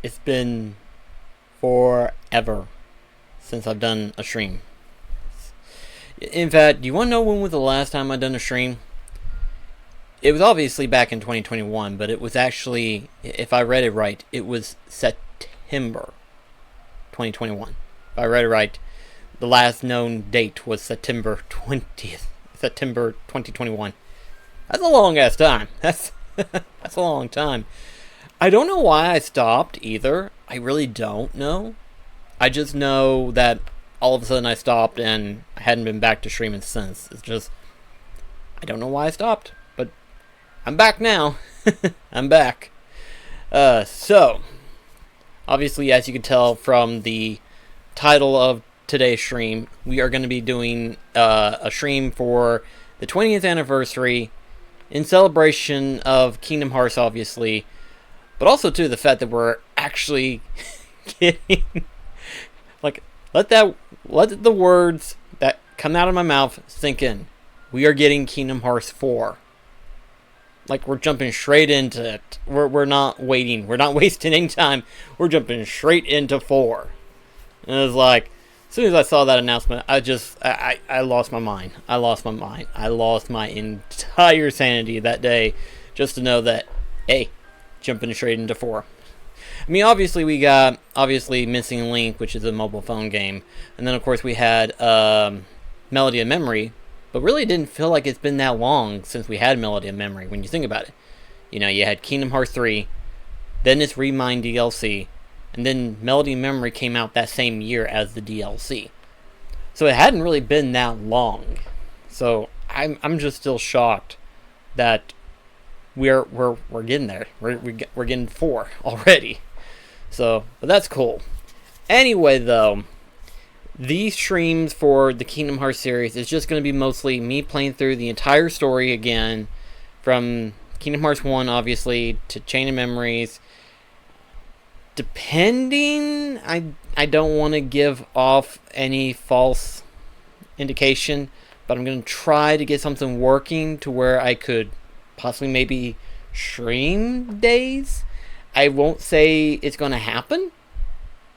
It's been forever since I've done a stream. In fact, do you want to know when was the last time I done a stream? It was obviously back in 2021, but it was actually, if I read it right, it was September 2021. If I read it right, the last known date was September 20th, September 2021. That's a long ass time. That's a long time. I don't know why I stopped either. I really don't know. I just know that all of a sudden I stopped and I hadn't been back to streaming since. It's just, I don't know why I stopped, but I'm back now. I'm back. So, obviously, as you can tell from the title of today's stream, we are going to be doing a stream for the 20th anniversary in celebration of Kingdom Hearts, obviously, but also too the fact that we're actually getting let the words that come out of my mouth sink in. We are getting Kingdom Hearts 4. Like, we're jumping straight into it. We're not waiting. We're not wasting any time. We're jumping straight into 4. And it was like, as soon as I saw that announcement, I lost my mind. I lost my mind. I lost my entire sanity that day just to know that, hey, jumping straight into 4. I mean, obviously, we got, Missing Link, which is a mobile phone game. And then, of course, we had Melody of Memory. But really, it didn't feel like it's been that long since we had Melody of Memory, when you think about it. You know, you had Kingdom Hearts 3, then this Remind DLC, and then Melody of Memory came out that same year as the DLC. So it hadn't really been that long. So I'm just still shocked that we're getting there. We're getting 4 already. So, but that's cool. Anyway, though, these streams for the Kingdom Hearts series is just going to be mostly me playing through the entire story again, from Kingdom Hearts 1, obviously, to Chain of Memories. Depending, I don't want to give off any false indication, but I'm going to try to get something working to where I could possibly maybe stream days. I won't say it's going to happen,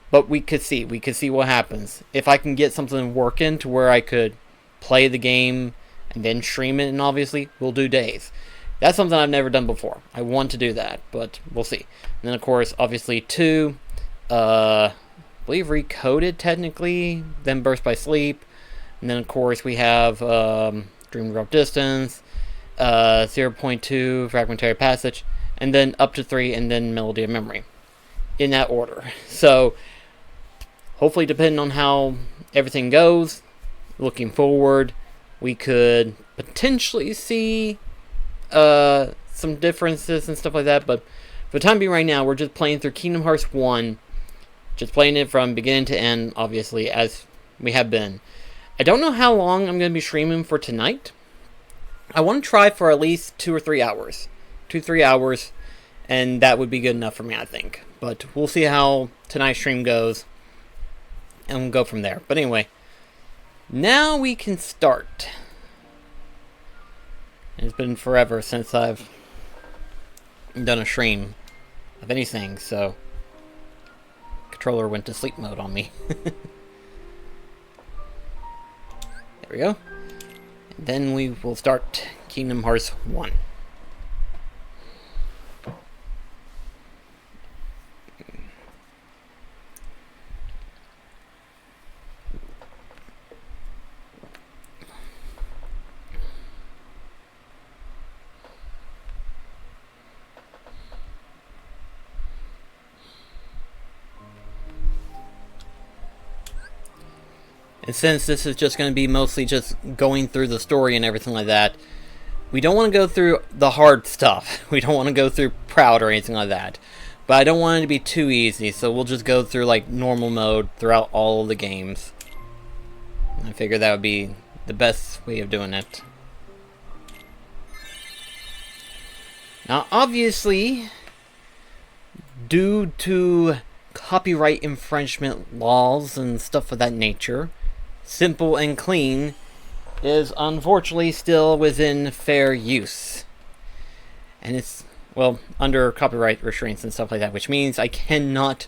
but we could see. We could see what happens. If I can get something working to where I could play the game and then stream it, and obviously we'll do days. That's something I've never done before. I want to do that, but we'll see. And then, of course, obviously 2, I believe Recoded technically, then Burst by Sleep. And then, of course, we have Dream Drop Distance, 0.2, Fragmentary Passage, and then up to 3, and then Melody of Memory. In that order. So, hopefully, depending on how everything goes, looking forward, we could potentially see some differences and stuff like that. But for the time being right now, we're just playing through Kingdom Hearts 1. Just playing it from beginning to end, obviously, as we have been. I don't know how long I'm going to be streaming for tonight. I want to try for at least 2 or 3 hours. 2-3 hours, and that would be good enough for me, I think. But we'll see how tonight's stream goes, and we'll go from there. But anyway, now we can start. It's been forever since I've done a stream of anything, so controller went to sleep mode on me. There we go. And then we will start Kingdom Hearts 1. And since this is just going to be mostly just going through the story and everything like that, we don't want to go through the hard stuff. We don't want to go through Proud or anything like that. But I don't want it to be too easy, so we'll just go through like normal mode throughout all of the games. I figure that would be the best way of doing it. Now, obviously, due to copyright infringement laws and stuff of that nature, Simple and Clean is unfortunately still within fair use. And it's well, under copyright restraints and stuff like that, which means I cannot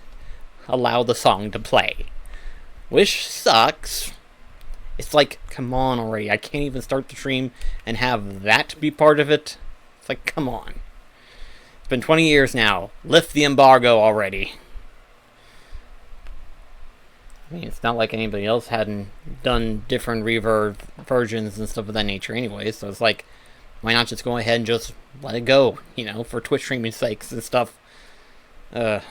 allow the song to play. Which sucks. It's like, come on already. I can't even start the stream and have that be part of it. It's like, come on. It's been 20 years now. Lift the embargo already. I mean, it's not like anybody else hadn't done different reverb versions and stuff of that nature anyway, so it's like, why not just go ahead and just let it go, you know, for Twitch streaming sakes and stuff. And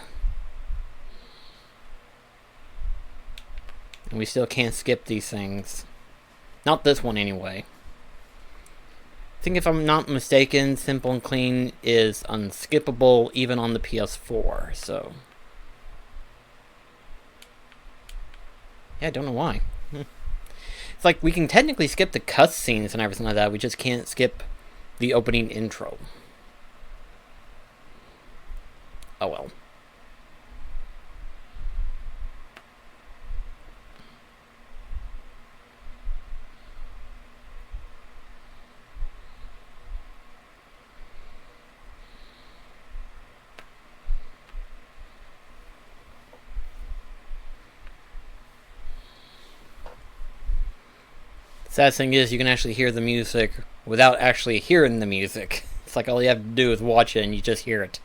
we still can't skip these things. Not this one anyway. I think if I'm not mistaken, Simple and Clean is unskippable even on the PS4, so... yeah, I don't know why. It's like, we can technically skip the cutscenes and everything like that, we just can't skip the opening intro. Oh well. Sad thing is, you can actually hear the music without actually hearing the music. It's like all you have to do is watch it and you just hear it.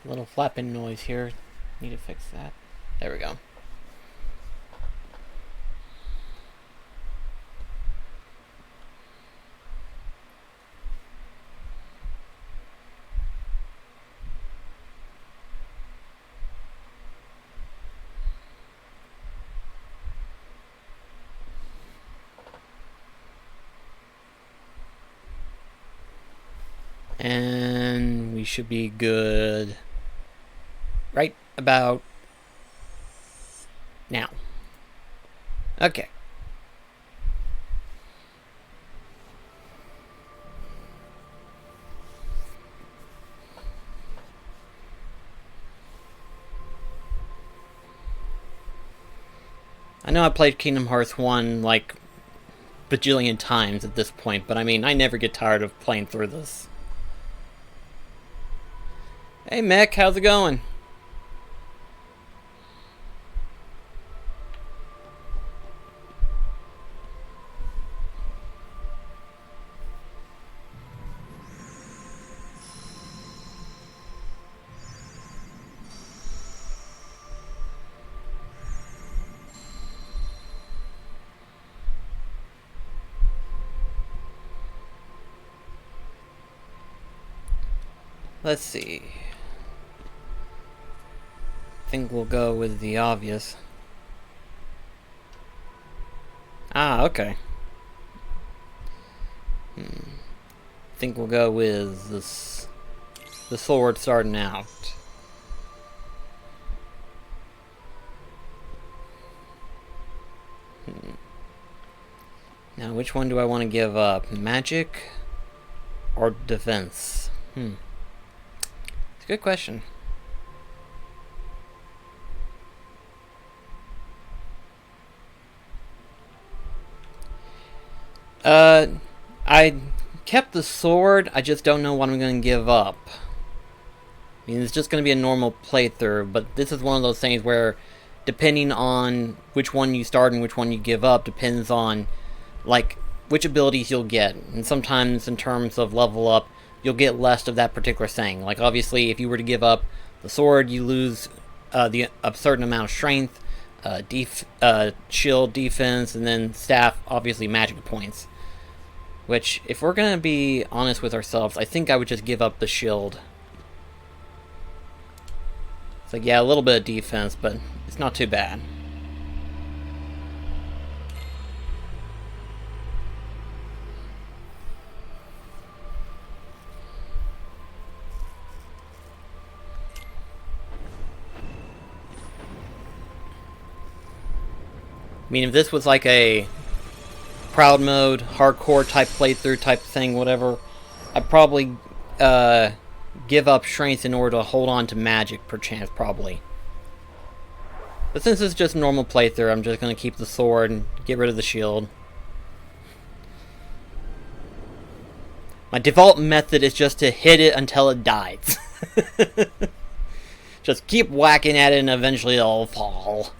A little flapping noise here. Need to fix that. There we go. And we should be good right about now. Okay. I know I played Kingdom Hearts 1 like bajillion times at this point, but I mean, I never get tired of playing through this. Hey Mech, how's it going? Let's see. I think we'll go with the obvious. Ah, okay. I think we'll go with this, the sword starting out. Now, which one do I want to give up? Magic or defense? It's a good question. I kept the sword, I just don't know what I'm going to give up. I mean, it's just going to be a normal playthrough, but this is one of those things where, depending on which one you start and which one you give up, depends on, like, which abilities you'll get. And sometimes, in terms of level up, you'll get less of that particular thing. Like, obviously, if you were to give up the sword, you lose a certain amount of strength, shield, defense, and then staff, obviously magic points. Which, if we're gonna be honest with ourselves, I think I would just give up the shield. It's like, yeah, a little bit of defense, but it's not too bad. I mean, if this was like a proud mode, hardcore type playthrough type thing, whatever, I'd probably give up strength in order to hold on to magic, perchance, probably. But since it's just normal playthrough, I'm just going to keep the sword and get rid of the shield. My default method is just to hit it until it dies. Just keep whacking at it and eventually it'll fall.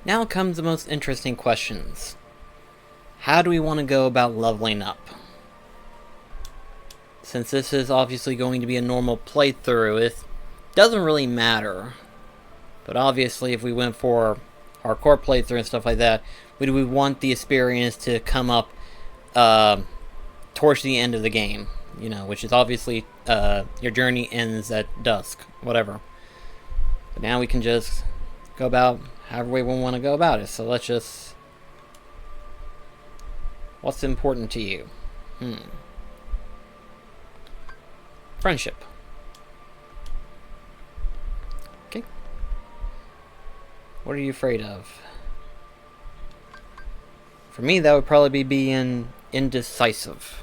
Now comes the most interesting questions. How do we want to go about leveling up? Since this is obviously going to be a normal playthrough, it doesn't really matter. But obviously if we went for hardcore playthrough and stuff like that, we would want the experience to come up towards the end of the game. You know, which is obviously your journey ends at dusk, whatever. But now we can just go about however we want to go about it. So let's just... What's important to you? Friendship. Okay. What are you afraid of? For me, that would probably be being indecisive.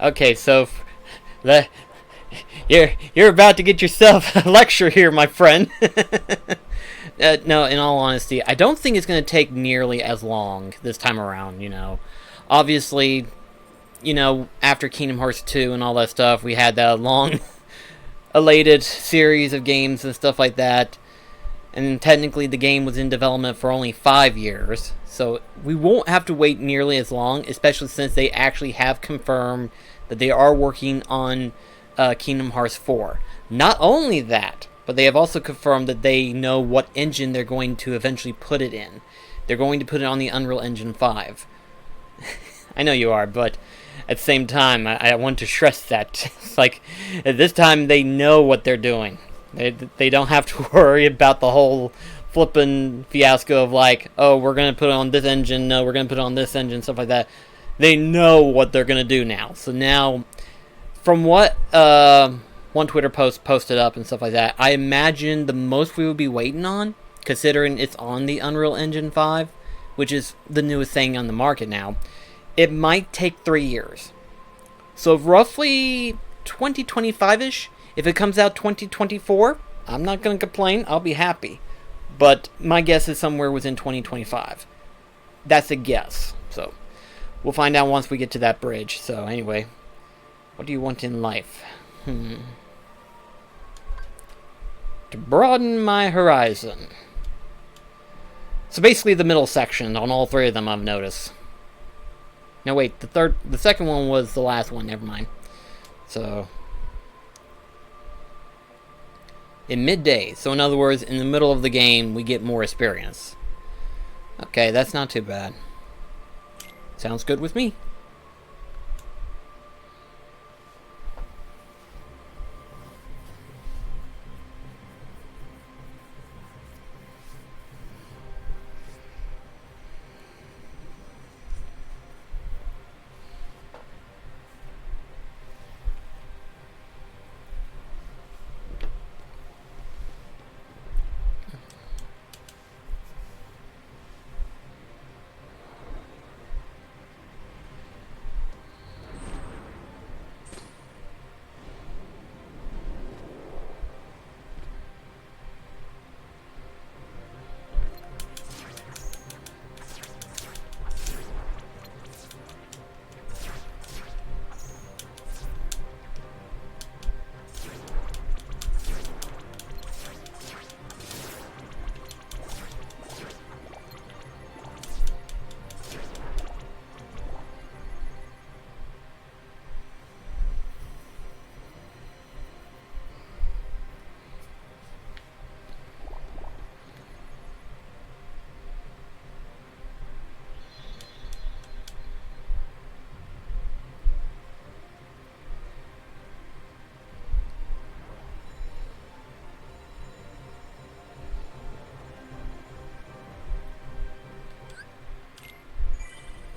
Okay, so you're about to get yourself a lecture here, my friend. No, in all honesty, I don't think it's going to take nearly as long this time around, Obviously, after Kingdom Hearts 2 and all that stuff, we had that long, elated series of games and stuff like that. And technically, the game was in development for only 5 years. So we won't have to wait nearly as long, especially since they actually have confirmed that they are working on Kingdom Hearts 4. Not only that, but they have also confirmed that they know what engine they're going to eventually put it in. They're going to put it on the Unreal Engine 5. I know you are, but at the same time, I want to stress that. It's like, at this time, they know what they're doing. They don't have to worry about the whole flippin' fiasco of like, oh, we're going to put it on this engine, no, we're going to put it on this engine, stuff like that. They know what they're going to do now. So now, from what one Twitter post posted up and stuff like that, I imagine the most we would be waiting on, considering it's on the Unreal Engine 5, which is the newest thing on the market now, it might take 3 years. So roughly 2025-ish. If it comes out 2024, I'm not going to complain. I'll be happy. But my guess is somewhere within 2025. That's a guess. So we'll find out once we get to that bridge. So anyway, what do you want in life? To broaden my horizon. So basically the middle section on all three of them I've noticed. No, wait, the second one was the last one, never mind. So, in midday, so in other words, in the middle of the game, we get more experience. Okay, that's not too bad. Sounds good with me.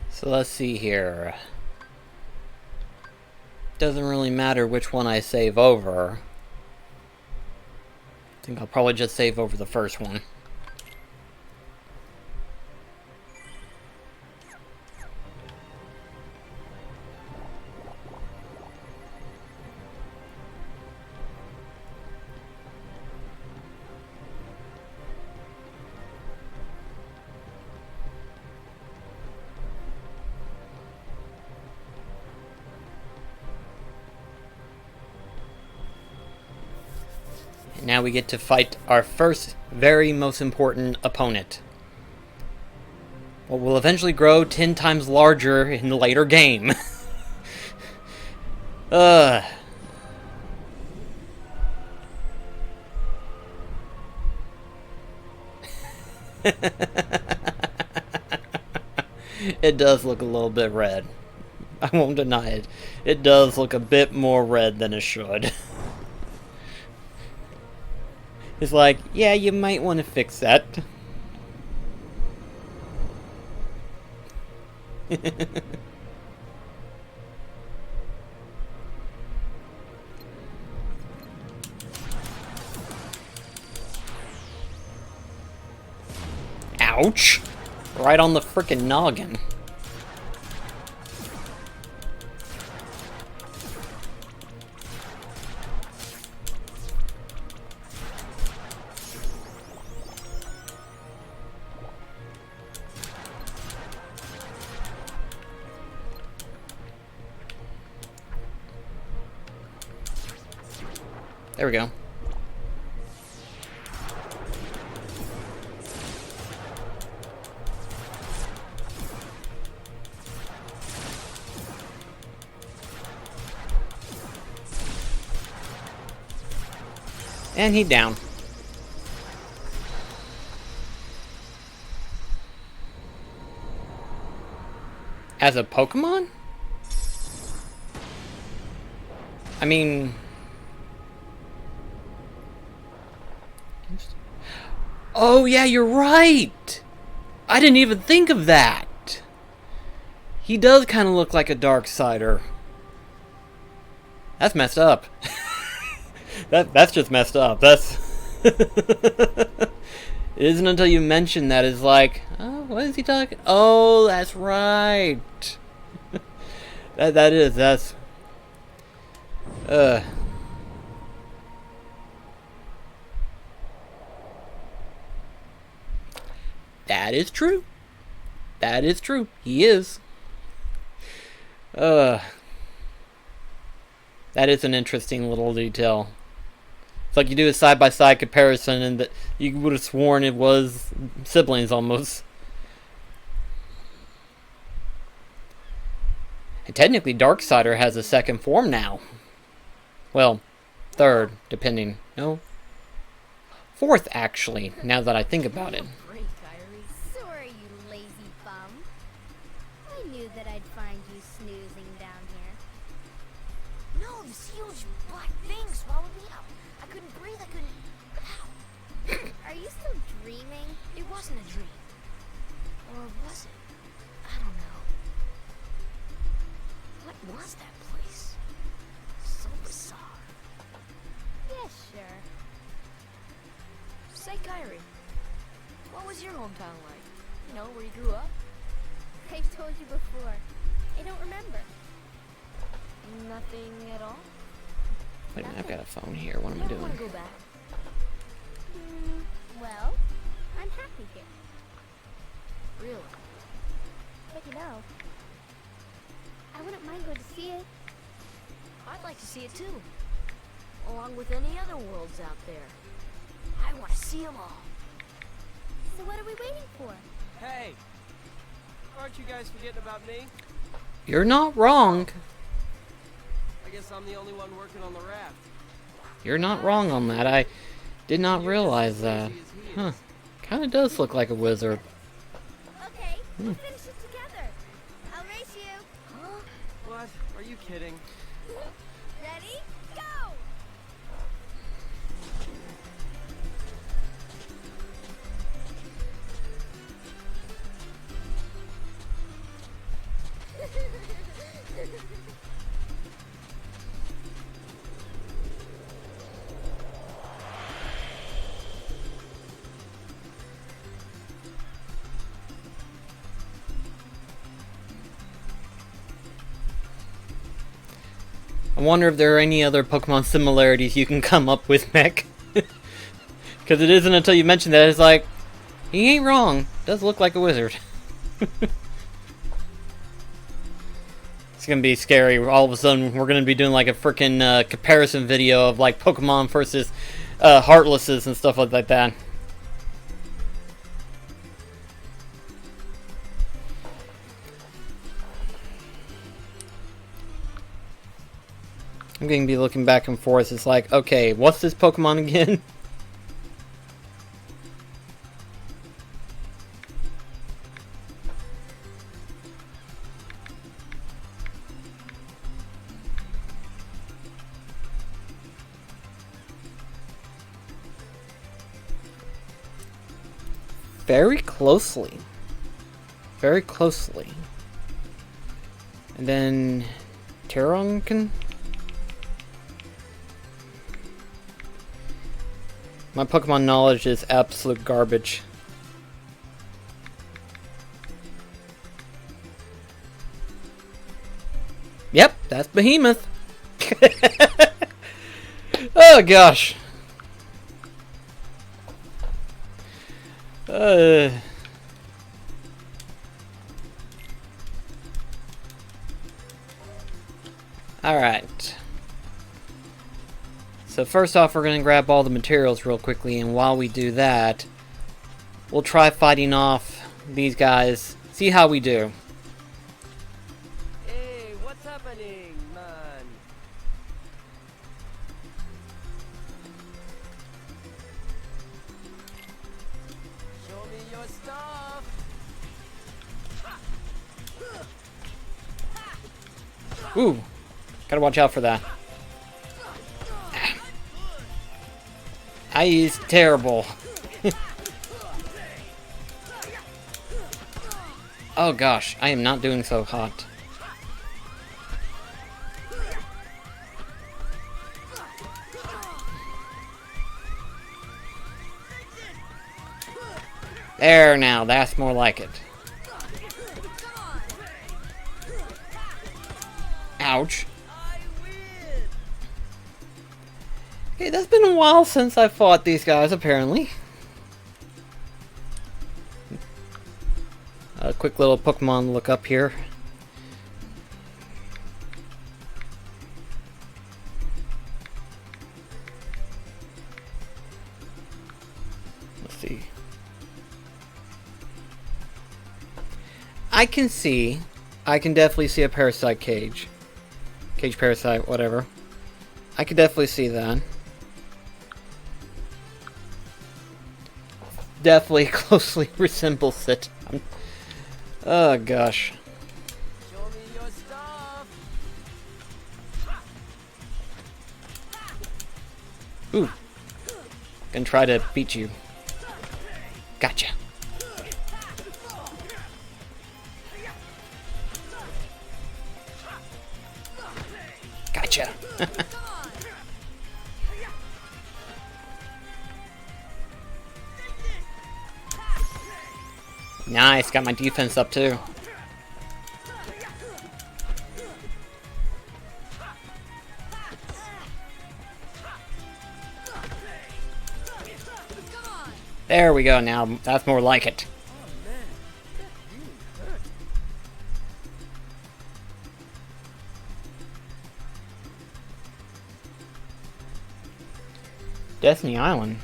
So let's see here. Doesn't really matter which one I save over. I think I'll probably just save over the first one. Now we get to fight our first, very most important opponent. What will eventually grow 10 times larger in the later game. It does look a little bit red. I won't deny it. It does look a bit more red than it should. It's like, yeah, you might want to fix that. Ouch! Right on the frickin' noggin. There we go. And he down. As a Pokemon? I mean... Oh yeah, you're right! I didn't even think of that! He does kind of look like a Darksider. That's messed up. That's just messed up. That's... It isn't until you mention that it's like, oh, what is he talking? Oh, that's right. That's. That is true. That is true. He is. That is an interesting little detail. It's like you do a side-by-side comparison and that you would have sworn it was siblings almost. And technically Darksider has a second form now. Well, third, depending. No. Fourth, actually, now that I think about it. Sorry, you lazy bum. I knew that I'd find you snoozing down here. No, these huge black things swallowed me up. I couldn't breathe, I couldn't... Ow. Are you still dreaming? It wasn't a dream. Or was it? I don't know. What was that place? So bizarre. Yeah, sure. Say, Kyrie, what was your hometown like? You know, where you grew up? I've told you before. I don't remember. Nothing at all? Wait a minute, I've got a phone here. What am I Never want to doing? go back. Well, I'm happy here. Really? But you know, I wouldn't mind going to see it. I'd like to see it too. Along with any other worlds out there. I want to see them all. So what are we waiting for? Hey! Aren't you guys forgetting about me? You're not wrong. I guess I'm the only one working on the raft. You're not wrong on that. I did not realize that. Huh. Kind of does look like a wizard. Okay, we'll finish it together. I'll race you. Huh? What? Are you kidding? Ready? Go! I wonder if there are any other Pokemon similarities you can come up with, Mech. Because it isn't until you mention that it's like, he ain't wrong. Does look like a wizard. It's gonna be scary. All of a sudden, we're gonna be doing like a freaking comparison video of like Pokemon versus Heartlesses and stuff like that. I'm going to be looking back and forth. It's like, okay, what's this Pokemon again? Very closely. Very closely. And then Terrankin. My Pokemon knowledge is absolute garbage. Yep, that's Behemoth. Oh gosh. Alright. So first off, we're going to grab all the materials real quickly, and while we do that, we'll try fighting off these guys. See how we do. Hey, what's happening, man? Show me your stuff. Ooh, gotta watch out for that. He's terrible. Oh gosh, I am not doing so hot. There now, that's more like it. Ouch. Okay, that's been a while since I fought these guys, apparently. A quick little Pokemon look up here. Let's see. I can definitely see a parasite cage. Cage parasite, whatever. I could definitely see that. Definitely closely resembles it. Oh gosh. Show me your stuff. Ooh. Gonna try to beat you. Gotcha. Gotcha. Nice, got my defense up too. There we go, now that's more like it. Destiny Island.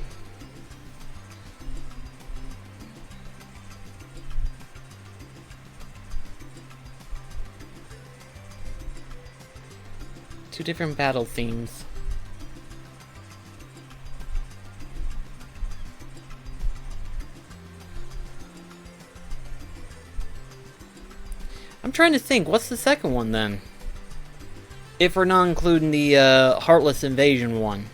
Two different battle themes. I'm trying to think, what's the second one then? If we're not including the Heartless Invasion one.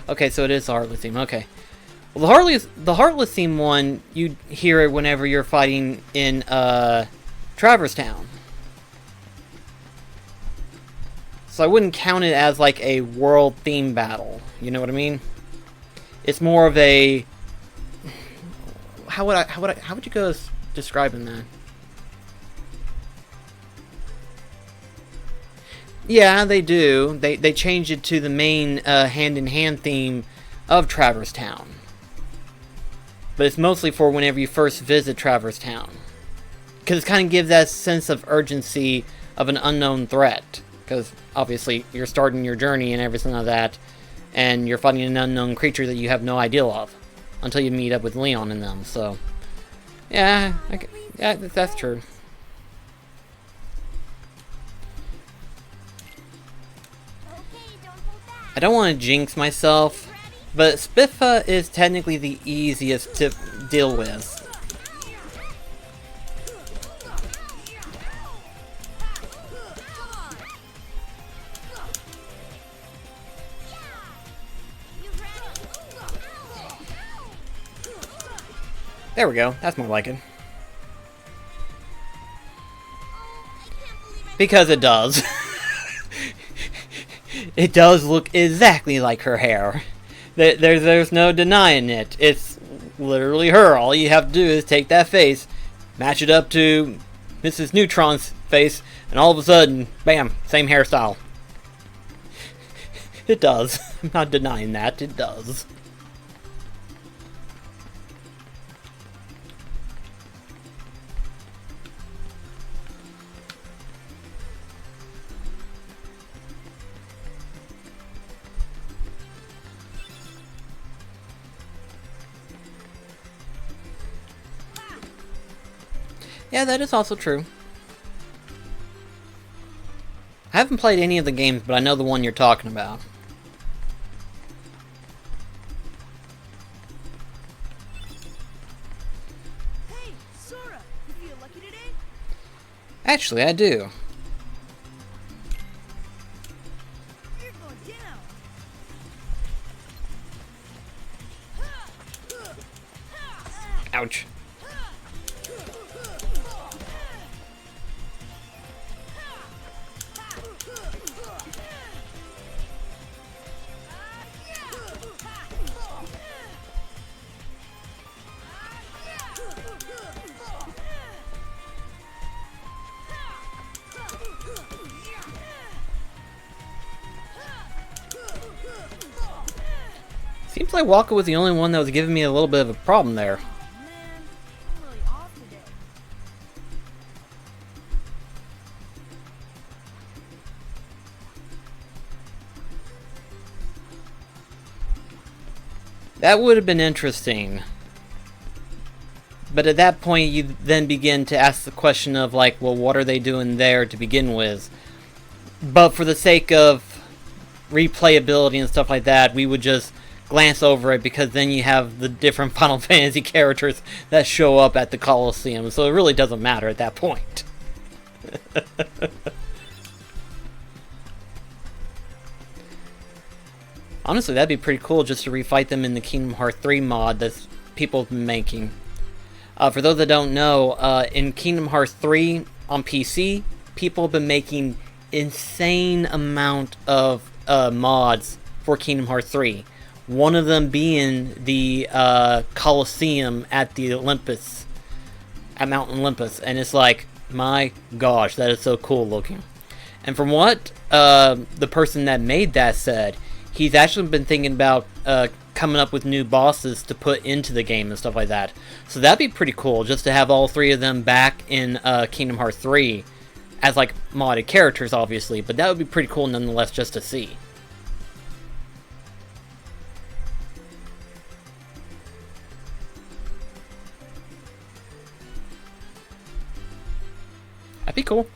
Okay, so it is the Heartless theme, okay. Well, the Heartless theme one, you hear it whenever you're fighting in Traverse Town. So I wouldn't count it as like a world theme battle. You know what I mean? It's more of a how would you go describing that? Yeah, they do. They changed it to the main hand-in-hand theme of Traverse Town. But it's mostly for whenever you first visit Traverse Town. Because it kind of gives that sense of urgency of an unknown threat. Because obviously you're starting your journey and everything like that, and you're fighting an unknown creature that you have no idea of until you meet up with Leon and them. So, yeah, yeah, that's true. I don't want to jinx myself, but Spitfa is technically the easiest to deal with. There we go, that's more like it. Because it does. It does look exactly like her hair. There's no denying it. It's literally her. All you have to do is take that face, match it up to Mrs. Neutron's face, and all of a sudden, bam, same hairstyle. It does. I'm not denying that. It does. Yeah, that is also true. I haven't played any of the games, but I know the one you're talking about. Hey, Sora, you feel lucky today? Actually, I do. You're going down. Ouch. Seems like Walker was the only one that was giving me a little bit of a problem there. Man, I'm really off today. That would have been interesting. But at that point, you then begin to ask the question of, like, well, what are they doing there to begin with? But for the sake of replayability and stuff like that, we would just glance over it, because then you have the different Final Fantasy characters that show up at the Colosseum, so it really doesn't matter at that point. Honestly, that'd be pretty cool just to refight them in the Kingdom Hearts 3 mod that people have been making. For those that don't know, in Kingdom Hearts 3 on PC, people have been making insane amount of mods for Kingdom Hearts 3. One of them being the Colosseum at the Olympus, at Mount Olympus, and it's like, my gosh, that is so cool looking. And from what the person that made that said, he's actually been thinking about coming up with new bosses to put into the game and stuff like that. So that'd be pretty cool, just to have all three of them back in Kingdom Hearts 3 as like modded characters, obviously, but that would be pretty cool nonetheless just to see. That'd be cool.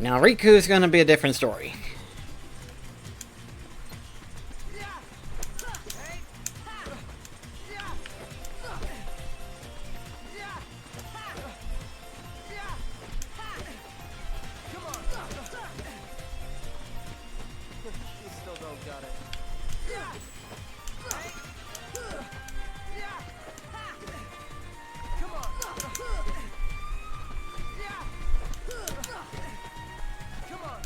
Now, Riku's gonna be a different story. You still don't got it. Come on. Come on.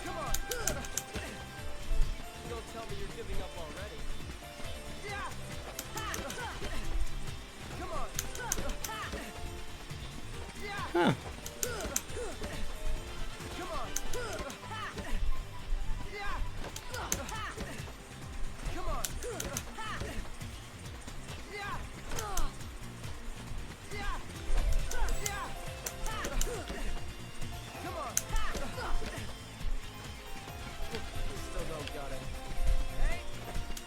Come on. Don't tell me you're giving up already. Come on. Huh. Come on. Come on. Come on. You still don't got it. Hey.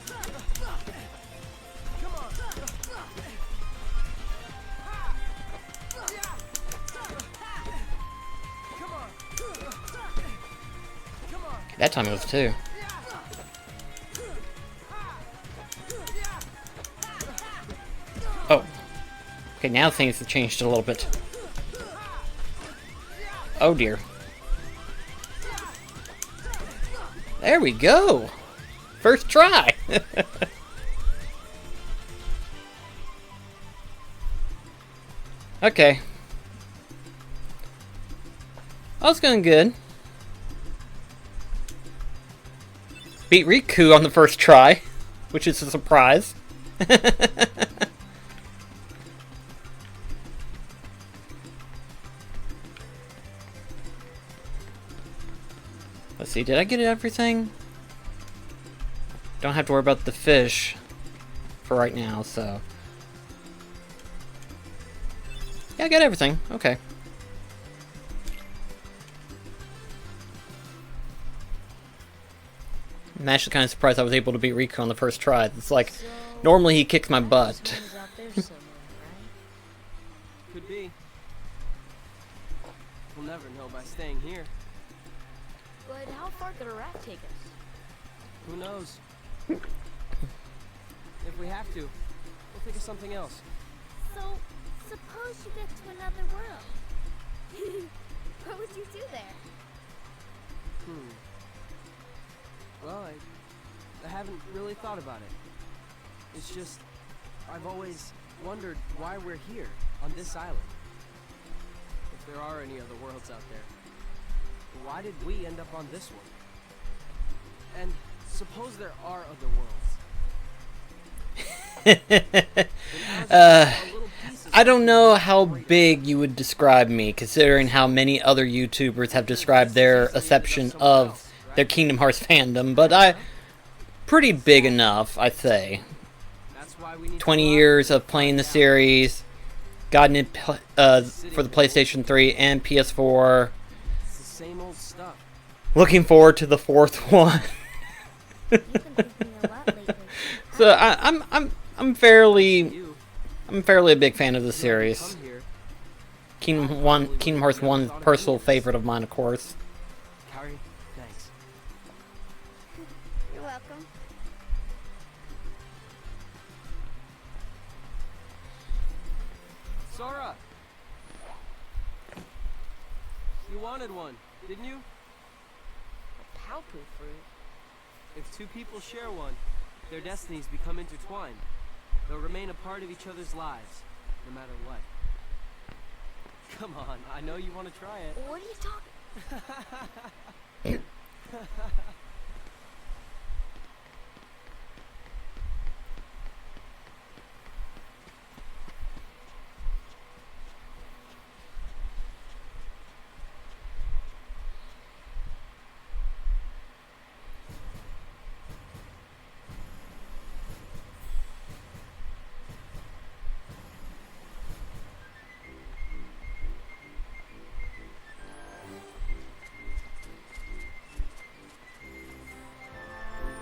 Come on. Come on. Come on. That time it was two. Oh. Okay, now things have changed a little bit. Oh dear. There we go! First try! Okay. All's going good. Beat Riku on the first try, which is a surprise. Let's see, did I get everything? Don't have to worry about the fish for right now, so... Yeah, I got everything. Okay. I'm actually kind of surprised I was able to beat Riku on the first try. It's like, So, normally he kicks my butt. this one's out there somewhere, right? Could be. We'll never know by staying here. But how far could a raft take us? Who knows? If we have to, we'll think of something else. So, suppose you get to another world. What would you do there? Well, I haven't really thought about it. It's just, I've always wondered why we're here, on this island. If there are any other worlds out there. Why did we end up on this one? And suppose there are other worlds. I don't know how big you would describe me, considering how many other YouTubers have described their reception of their Kingdom Hearts fandom, but pretty big enough, I'd say. 20 years of playing the series, gotten it for the PlayStation 3 and PS4. It's the same old stuff. Looking forward to the fourth one. You've been thinking a lot lately. So I'm fairly a big fan of the series. Kingdom Hearts 1 is a personal favorite of mine, of course. Harry, thanks. You're welcome. Sora! You wanted one, didn't you? A Palpu fruit? If two people share one, their destinies become intertwined. They'll remain a part of each other's lives, no matter what. Come on, I know you want to try it. What are you talking?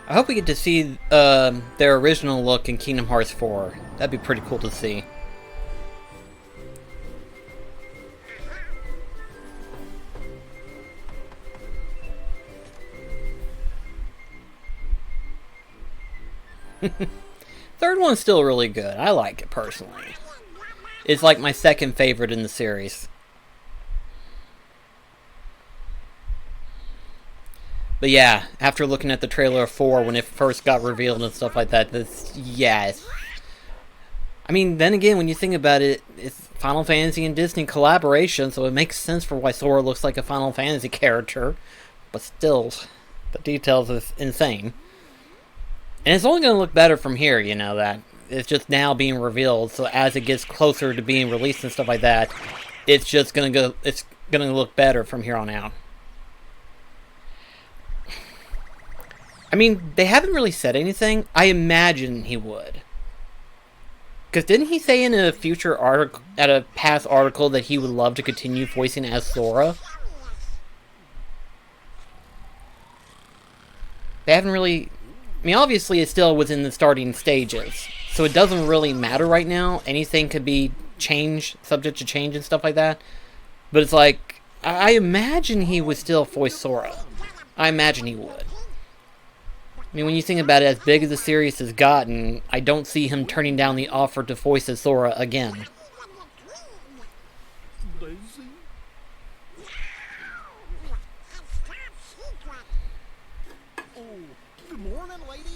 I hope we get to see their original look in Kingdom Hearts 4. That'd be pretty cool to see. Third one's still really good. I like it personally. It's like my second favorite in the series. But yeah, after looking at the trailer of 4 when it first got revealed and stuff like that, yes. I mean, then again, when you think about it, it's Final Fantasy and Disney collaboration, so it makes sense for why Sora looks like a Final Fantasy character. But still, the details is insane. And it's only going to look better from here, you know, that. It's just now being revealed, so as it gets closer to being released and stuff like that, it's just going to look better from here on out. I mean, they haven't really said anything. I imagine he would. Because didn't he say in a future article, at a past article, that he would love to continue voicing as Sora? They haven't really... I mean, obviously it's still within the starting stages, so it doesn't really matter right now. Anything could be changed, subject to change and stuff like that. But it's like, I imagine he would still voice Sora. I imagine he would. I mean, when you think about it, as big as the series has gotten, I don't see him turning down the offer to voice as Sora again. Good morning, ladies.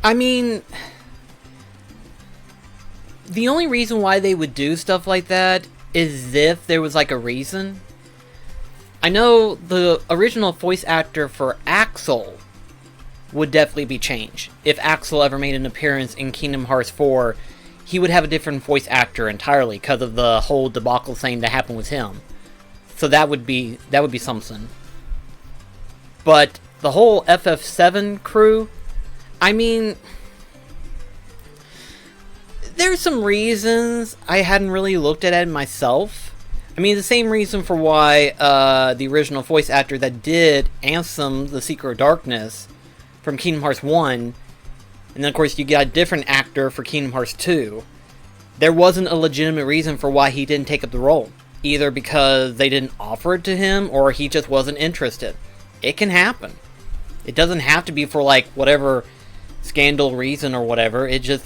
I mean, the only reason why they would do stuff like that is if there was like a reason. I know the original voice actor for Axel would definitely be changed. If Axel ever made an appearance in Kingdom Hearts 4, he would have a different voice actor entirely because of the whole debacle thing that happened with him. So that would be something. But the whole FF7 crew, I mean, there's some reasons I hadn't really looked at it myself. I mean, the same reason for why the original voice actor that did Ansem, The Secret of Darkness, from Kingdom Hearts 1, and then of course you got a different actor for Kingdom Hearts 2, there wasn't a legitimate reason for why he didn't take up the role. Either because they didn't offer it to him, or he just wasn't interested. It can happen. It doesn't have to be for, like, whatever scandal reason or whatever. It just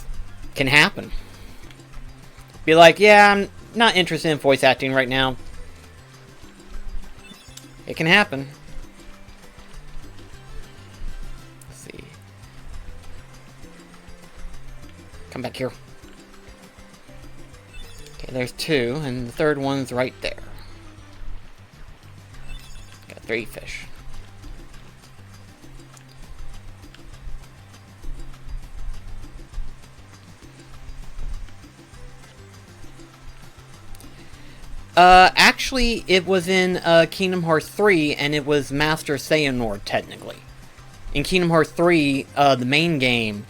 can happen. Be like, yeah, I'm not interested in voice acting right now. It can happen. Let's see. Come back here. Okay, there's 2, and the third one's right there. Got 3 fish. Actually, it was in Kingdom Hearts 3, and it was Master Xehanort, technically. In Kingdom Hearts 3, the main game,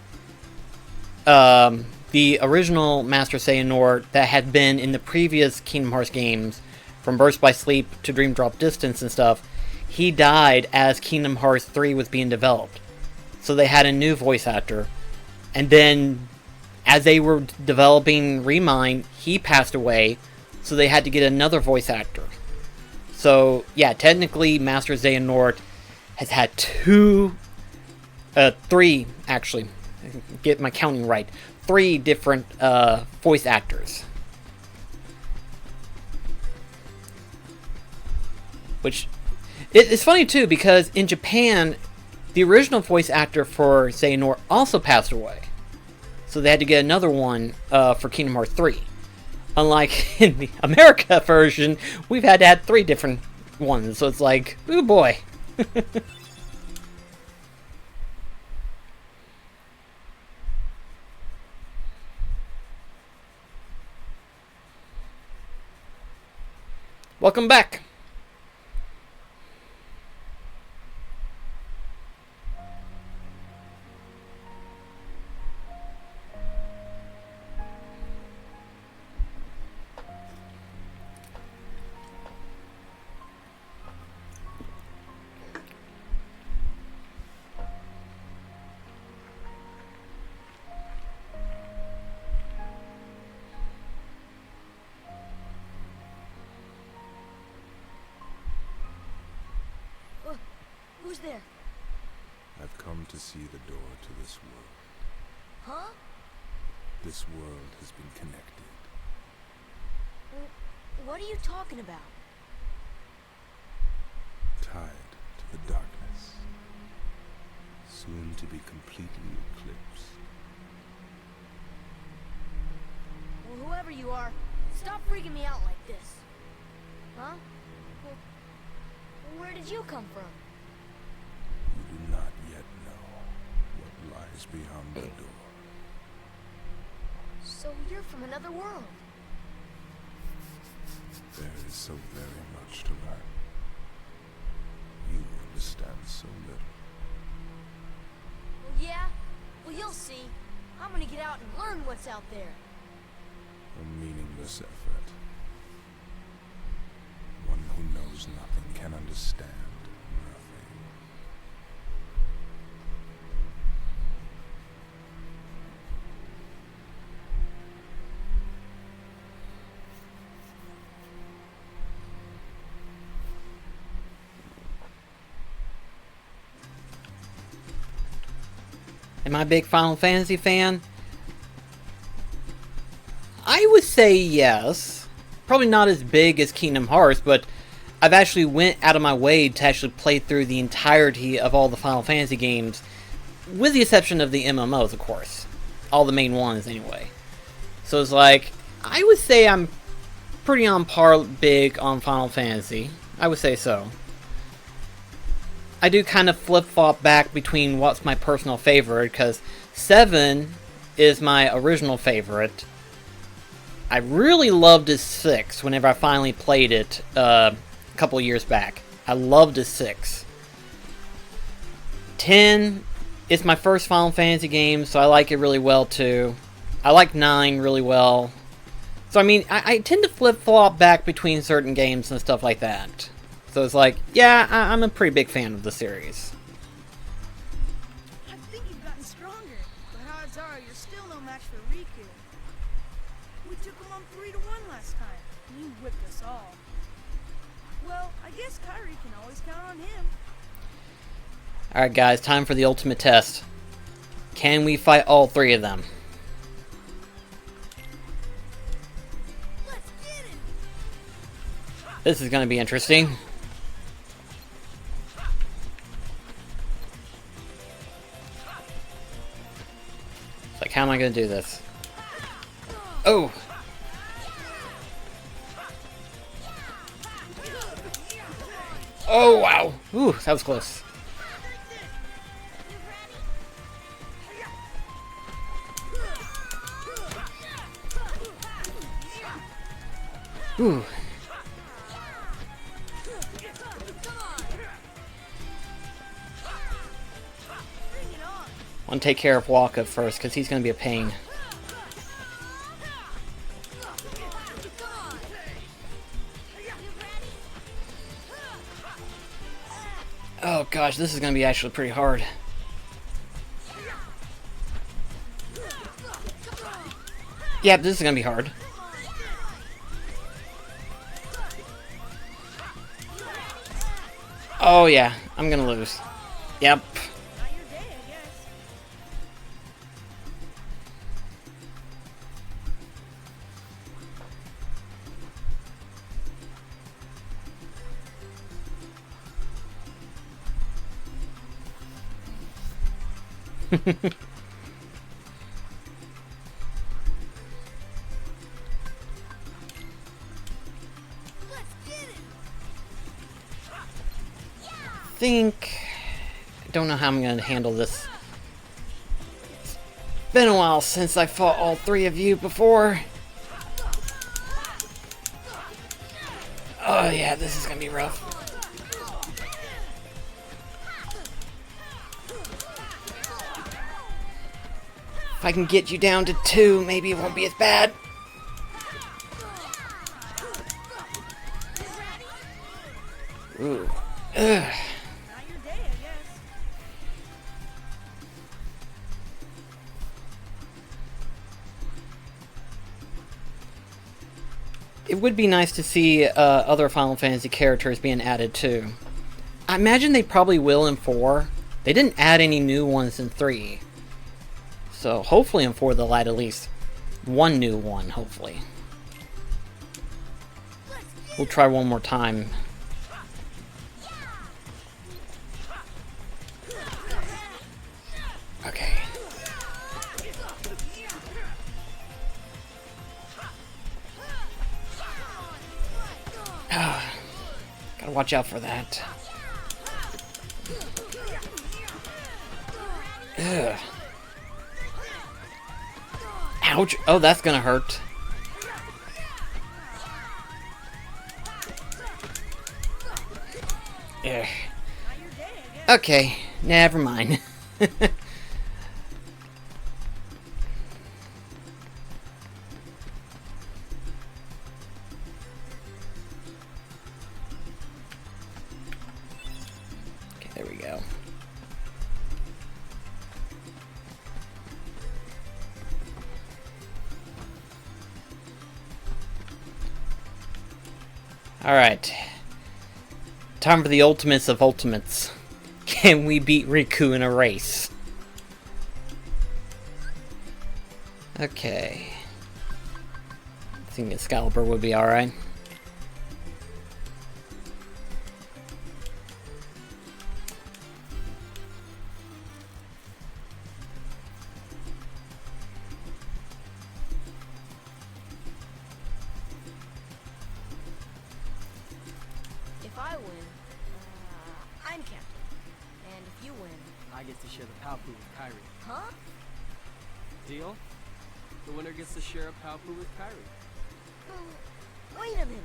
the original Master Xehanort that had been in the previous Kingdom Hearts games, from Burst by Sleep to Dream Drop Distance and stuff, he died as Kingdom Hearts 3 was being developed. So they had a new voice actor. And then, as they were developing Remind, he passed away, so they had to get another voice actor. So, yeah, technically, Master Xehanort has had 3, actually, get my counting right, 3 different voice actors. Which, it's funny too, because in Japan, the original voice actor for Xehanort also passed away. So they had to get another one for Kingdom Hearts 3. Unlike in the America version, we've had to add 3 different ones. So it's like, ooh boy. Welcome back. Who's there? I've come to see the door to this world. Huh? This world has been connected. What are you talking about? Tied to the darkness. Soon to be completely eclipsed. Well, whoever you are, stop freaking me out like this. Huh? Well, where did you come from? You do not yet know what lies beyond the door. So you're from another world. There is so very much to learn. You understand so little. Well, yeah? Well, you'll see. I'm gonna get out and learn what's out there. A meaningless effort. One who knows nothing can understand nothing. Am I a big Final Fantasy fan? I would say yes. Probably not as big as Kingdom Hearts, but I've actually went out of my way to actually play through the entirety of all the Final Fantasy games, with the exception of the MMOs, of course. All the main ones, anyway. So it's like, I would say I'm pretty on par big on Final Fantasy. I would say so. I do kind of flip-flop back between what's my personal favorite, because 7 is my original favorite. I really loved his 6 whenever I finally played it a couple years back. I loved his 6. 10 is my first Final Fantasy game, so I like it really well too. I like 9 really well. So I mean, I tend to flip-flop back between certain games and stuff like that. So it's like, yeah, I'm a pretty big fan of the series. I think you've gotten stronger, but odds are you're still no match for Riku. We took him on 3-1 last time, and you whipped us all. Well, I guess Kairi can always count on him. Alright guys, time for the ultimate test. Can we fight all 3 of them? Let's get him! This is gonna be interesting. It's like, how am I gonna do this? Oh! Oh, wow! Ooh, that was close. Ooh. I want to take care of Waka first, because he's going to be a pain. Oh gosh, this is going to be actually pretty hard. Yep, this is going to be hard. Oh yeah, I'm going to lose. Yep. Not your day, I guess. I don't know how I'm going to handle this. It's been a while since I fought all 3 of you before. Oh yeah, this is going to be rough. If I can get you down to 2, maybe it won't be as bad. Ooh. Ugh. Not your day, I guess. It would be nice to see other Final Fantasy characters being added too. I imagine they probably will in 4. They didn't add any new ones in 3. So hopefully in 4 they'll add at least one new one, hopefully. We'll try one more time. Okay. Gotta watch out for that. Ugh. Ouch! Oh, that's gonna hurt. Ugh. Okay, never mind. Okay, there we go. Alright. Time for the ultimates of ultimates. Can we beat Riku in a race? Okay. I think Excalibur would be alright. If I win, I'm captain. I get to share the Palpu with Kyrie. Huh? Deal? The winner gets to share a Palpu with Kyrie. Wait a minute.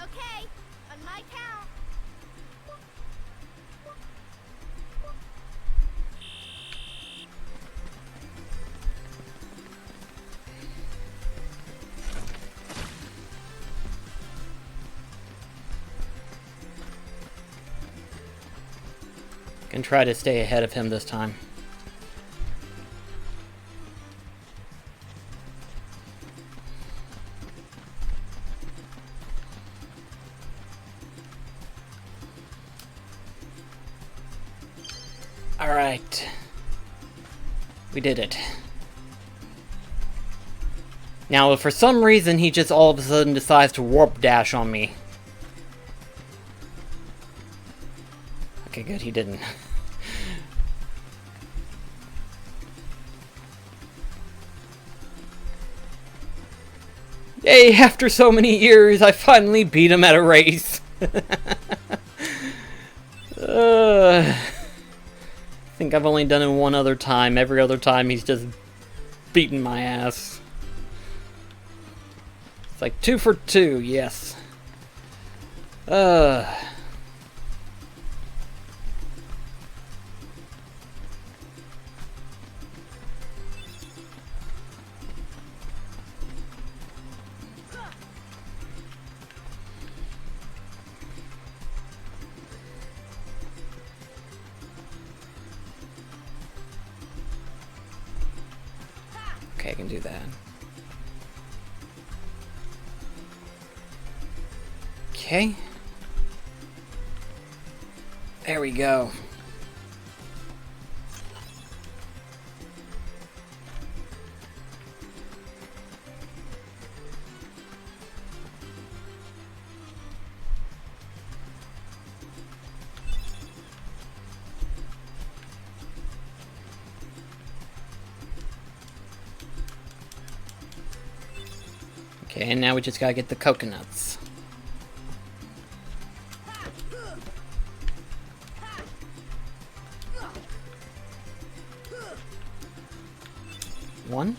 Okay, on my count. Can try to stay ahead of him this time. Alright. We did it. Now, if for some reason he just all of a sudden decides to warp dash on me. Okay, good, he didn't. Yay, after so many years, I finally beat him at a race. I think I've only done it one other time. Every other time he's just beaten my ass. It's like 2 for 2, yes. Okay, I can do that. Okay. There we go. Okay, and now we just gotta get the coconuts. One.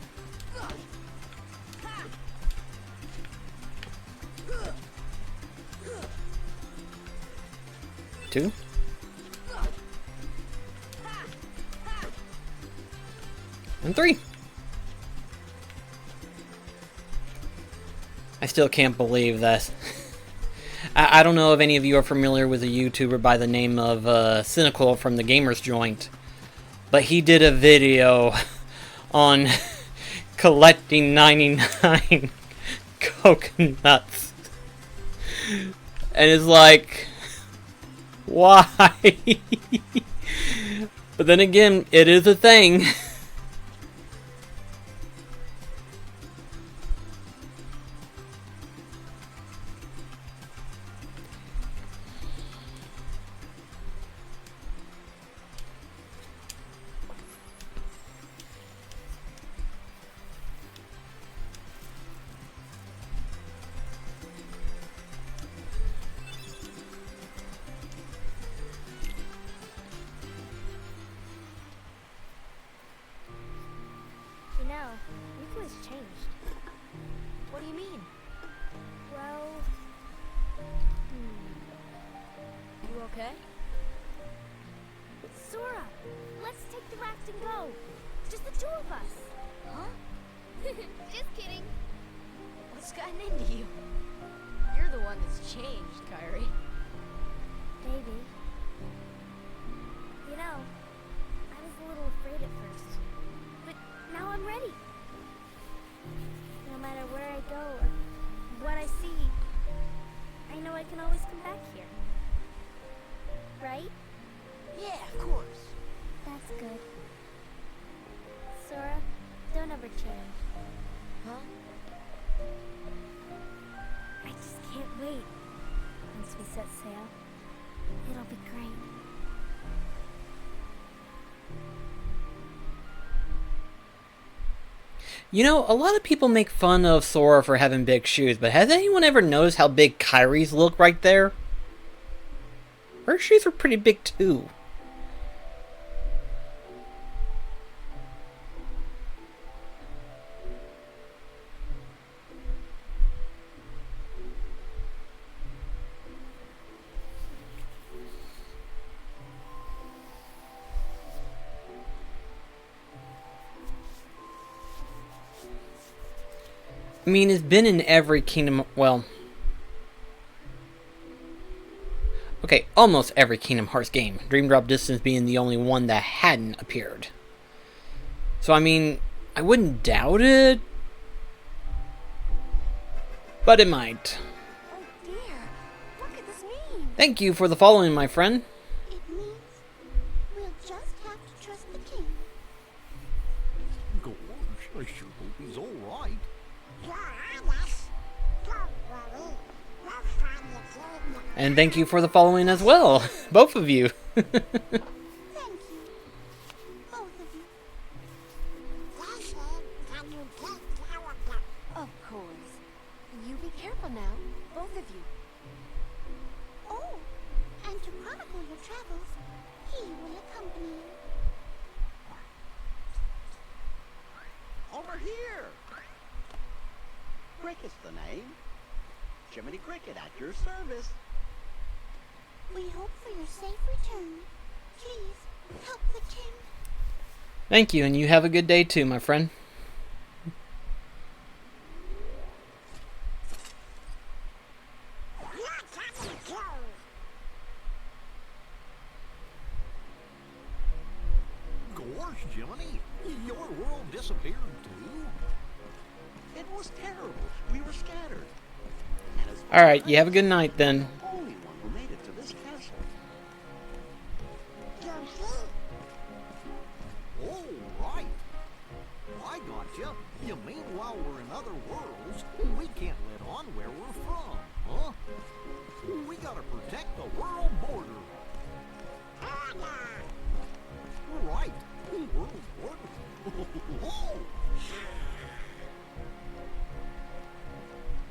Two. And 3. I still can't believe that. I don't know if any of you are familiar with a YouTuber by the name of Cynical from the Gamers Joint, but he did a video on collecting 99 coconuts. And it's like, why? But then again, it is a thing. You know, Riku has changed. What do you mean? Well... You okay? Sora! Let's take the raft and go! Just the 2 of us! Huh? Just kidding. What's gotten into you? You're the one that's changed, Kyrie. Maybe. You know, I was a little afraid at first. But now I'm ready. No matter where I go or what I see, I know I can always come back here. Right? Yeah, of course. That's good. Sora, don't ever change. Huh? I just can't wait. Once we set sail, it'll be great. You know, a lot of people make fun of Sora for having big shoes, but has anyone ever noticed how big Kyrie's look right there? Her shoes are pretty big too. I mean, it's been in every Kingdom... Well... Okay, almost every Kingdom Hearts game. Dream Drop Distance being the only one that hadn't appeared. So, I mean, I wouldn't doubt it. But it might. Oh dear, what could this mean? Thank you for the following, my friend. It means we'll just have to trust the king. Gosh, I sure hope he's all right. And thank you for the following as well. Both of you. Thank you, both of you. Of course. You be careful now, both of you. Oh, and to chronicle your travels, he will accompany you. Over here! Cricket's the name. Jiminy Cricket at your service. We hope for your safe return. Please, help the king. Thank you, and you have a good day too, my friend. Gosh, Jiminy, your world disappeared too? It was terrible. We were scattered. Alright, you have a good night then. The only one who made it to this castle. Oh, right. I gotcha. You mean while we're in other worlds, we can't let on where we're from, huh? We gotta protect the world border. Right. World border.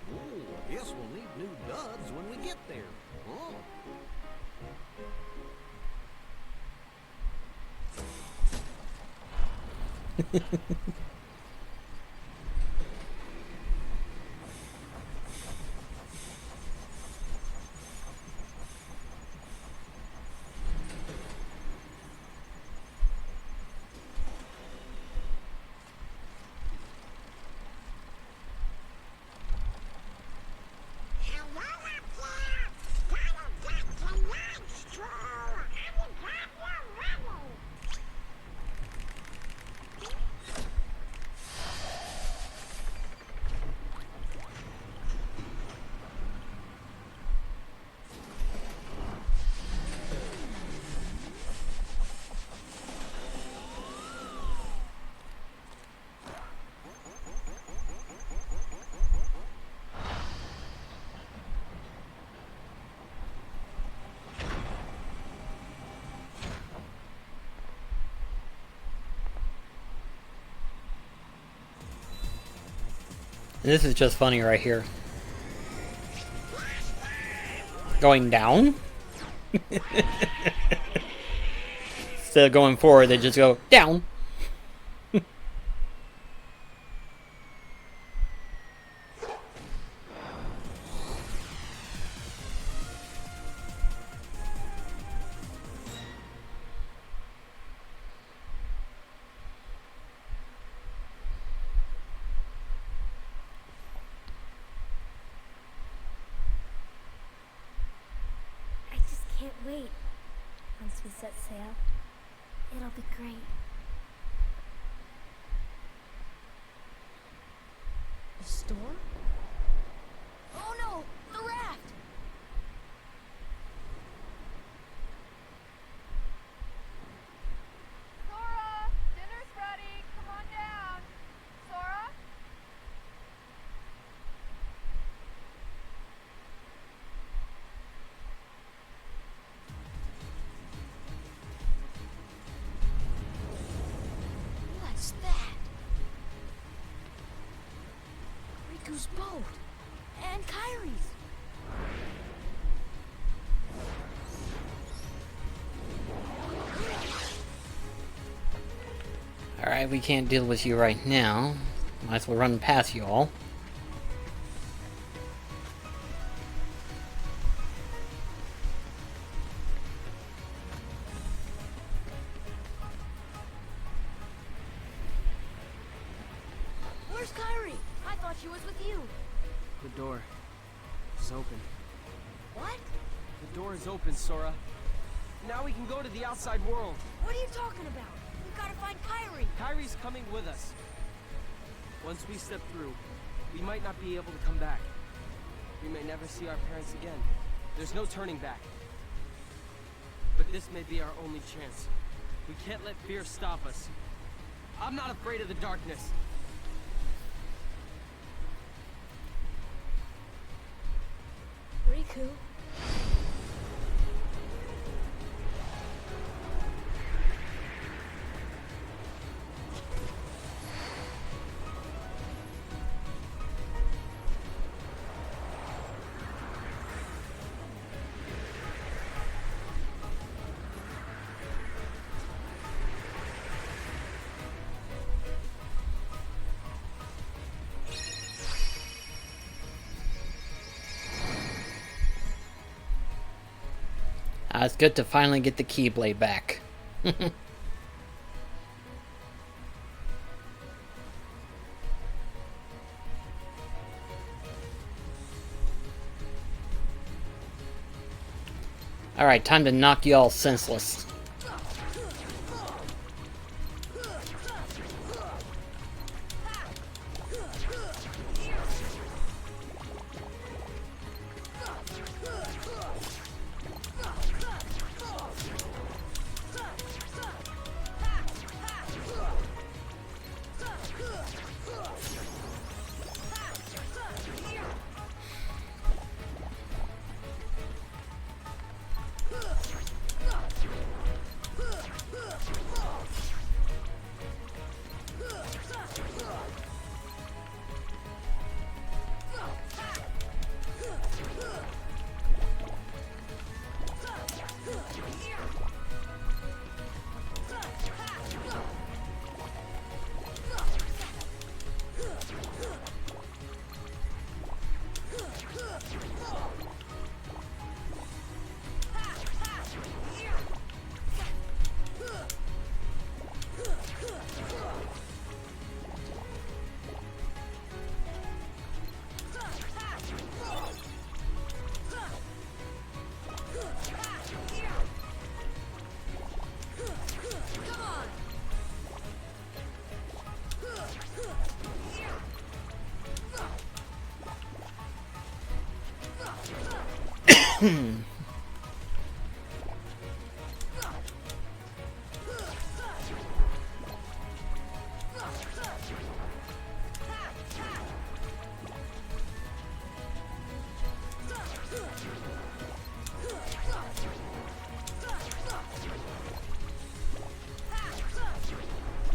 Oh, guess we'll need new duds when we get there, huh? And this is just funny right here. Going down? Instead of going forward, they just go down. I just can't wait. Once we set sail, it'll be great. The storm? Oh no, the raft! Sora, dinner's ready. Come on down. Sora? What's that? Riku's boat. And Kyrie's. Alright, we can't deal with you right now. Might as well run past you all. We're Where's Kyrie? I thought she was with you. The door is open. What? The door is open, Sora. Now we can go to the outside world. What are you talking about? We gotta find Kyrie. Kyrie's coming with us. Once we step through, we might not be able to come back. We may never see our parents again. There's no turning back. But this may be our only chance. We can't let fear stop us. I'm not afraid of the darkness. Riku. It's good to finally get the Keyblade back. Alright, time to knock you all senseless.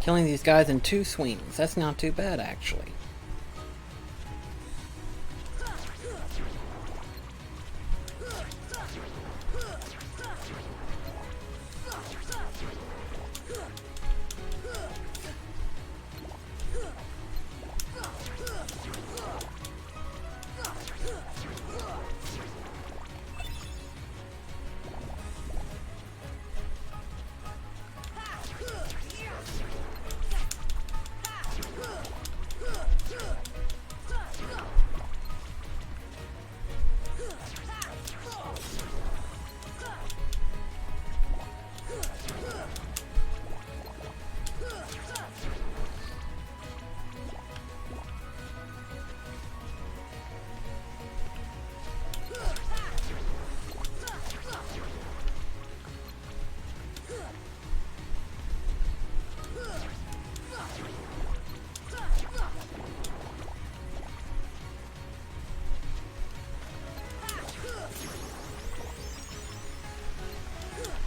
Killing these guys in 2 swings. That's not too bad, actually.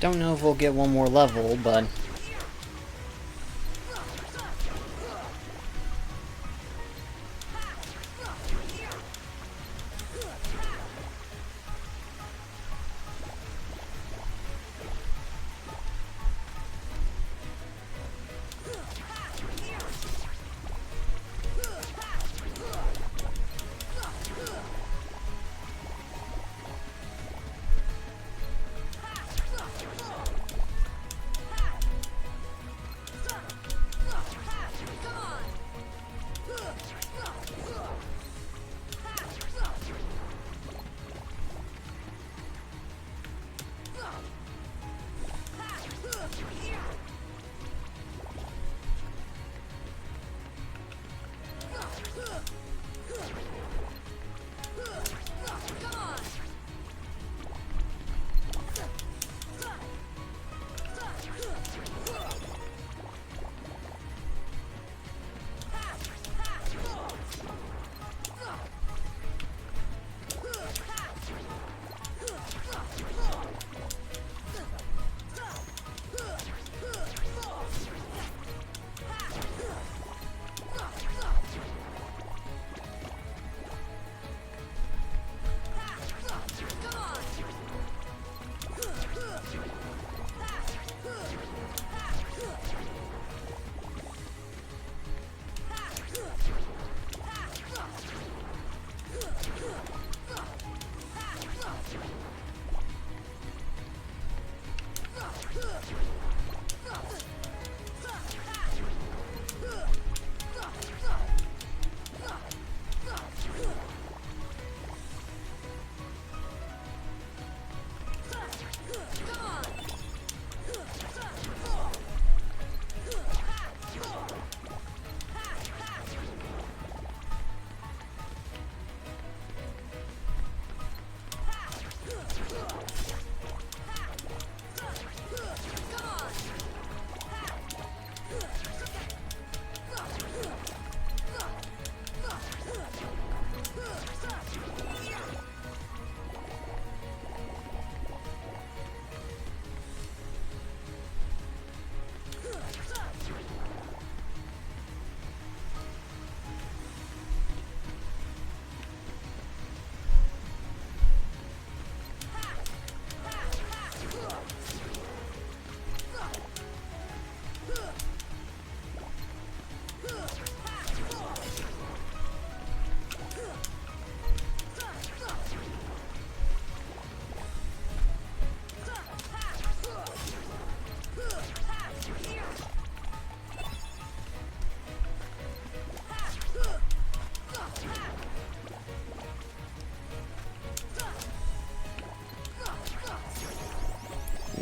Don't know if we'll get one more level, but...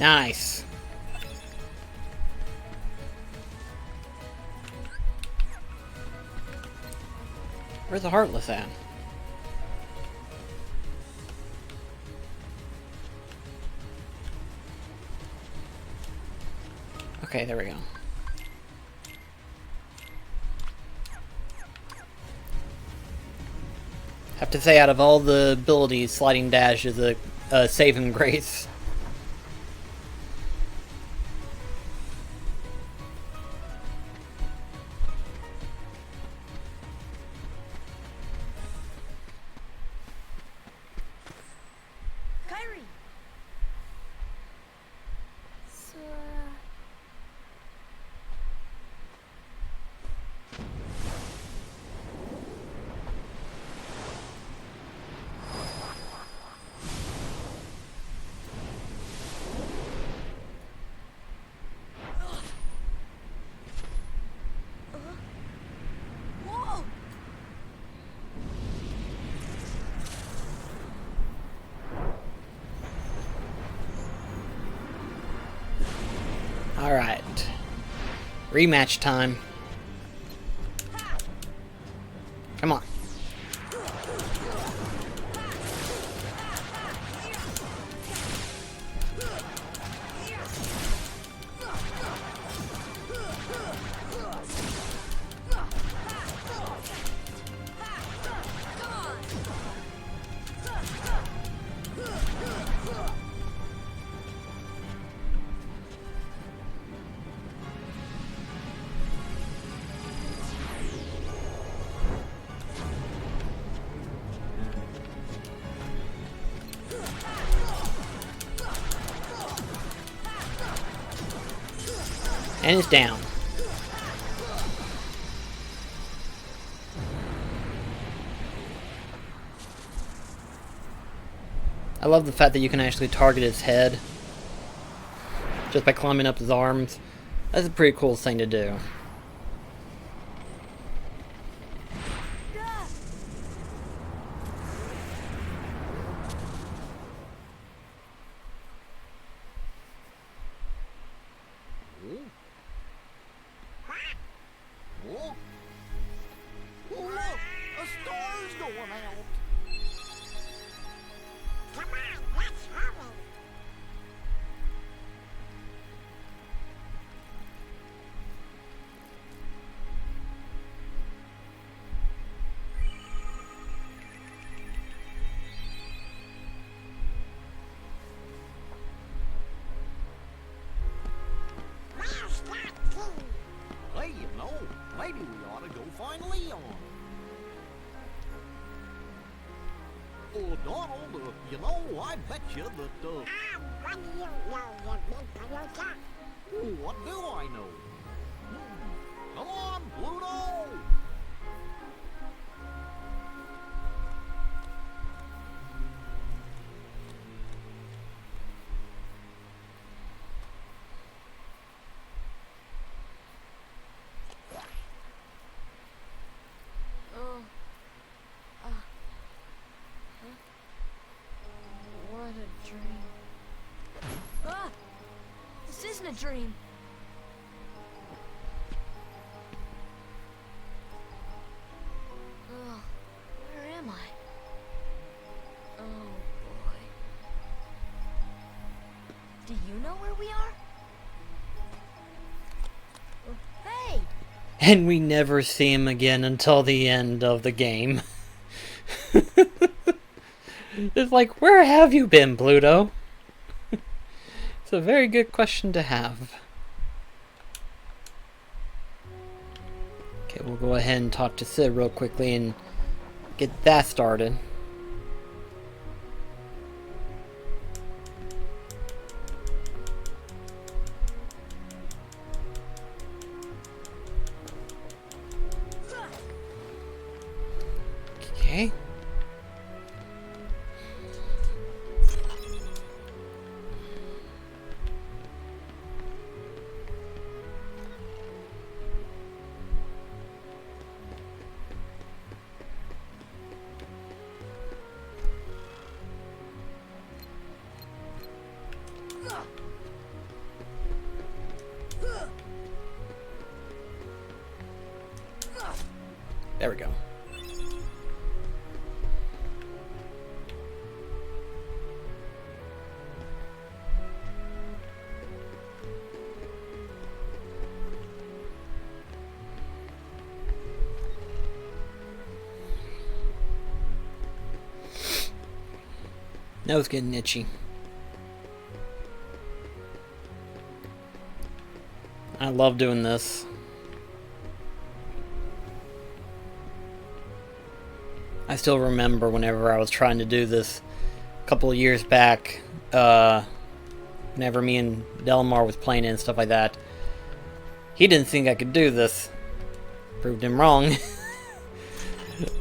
Nice. Where's the Heartless at? Okay, there we go. Have to say, out of all the abilities, Sliding Dash is a saving grace. Kyrie! Sora... Whoa! Alright. Rematch time. Come on. And it's down. I love the fact that you can actually target his head just by climbing up his arms. That's a pretty cool thing to do. Oh, look! A star's going out! Come on, let's hurry! Hey, you know, maybe we ought to go find Leon. Oh, Donald, you know, I bet you that, what do you know, you big Pinocchio? What do I know? Come on, Pluto! What a dream. Ah! This isn't a dream. Ugh, where am I? Oh boy. Do you know where we are? Hey! And we never see him again until the end of the game. It's like, where have you been, Pluto? It's a very good question to have. Okay, we'll go ahead and talk to Sid real quickly and get that started. Okay. There we go. Nose getting itchy. I love doing this. I still remember whenever I was trying to do this a couple of years back, whenever me and Delmar was playing it and stuff like that. He didn't think I could do this. Proved him wrong.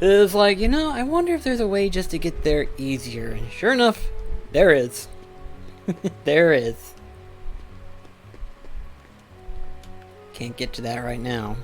It was like, you know, I wonder if there's a way just to get there easier. And sure enough, there is. There is. Can't get to that right now.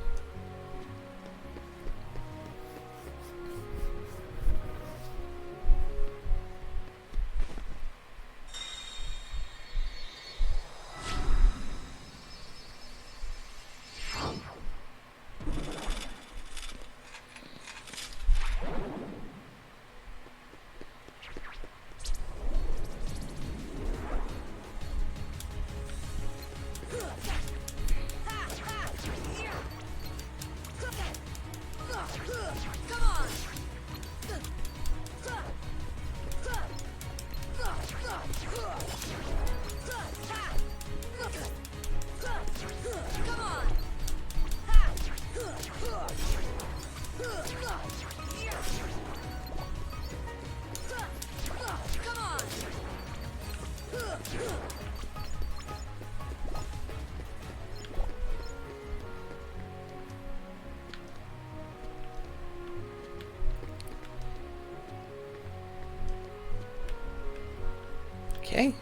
Okay,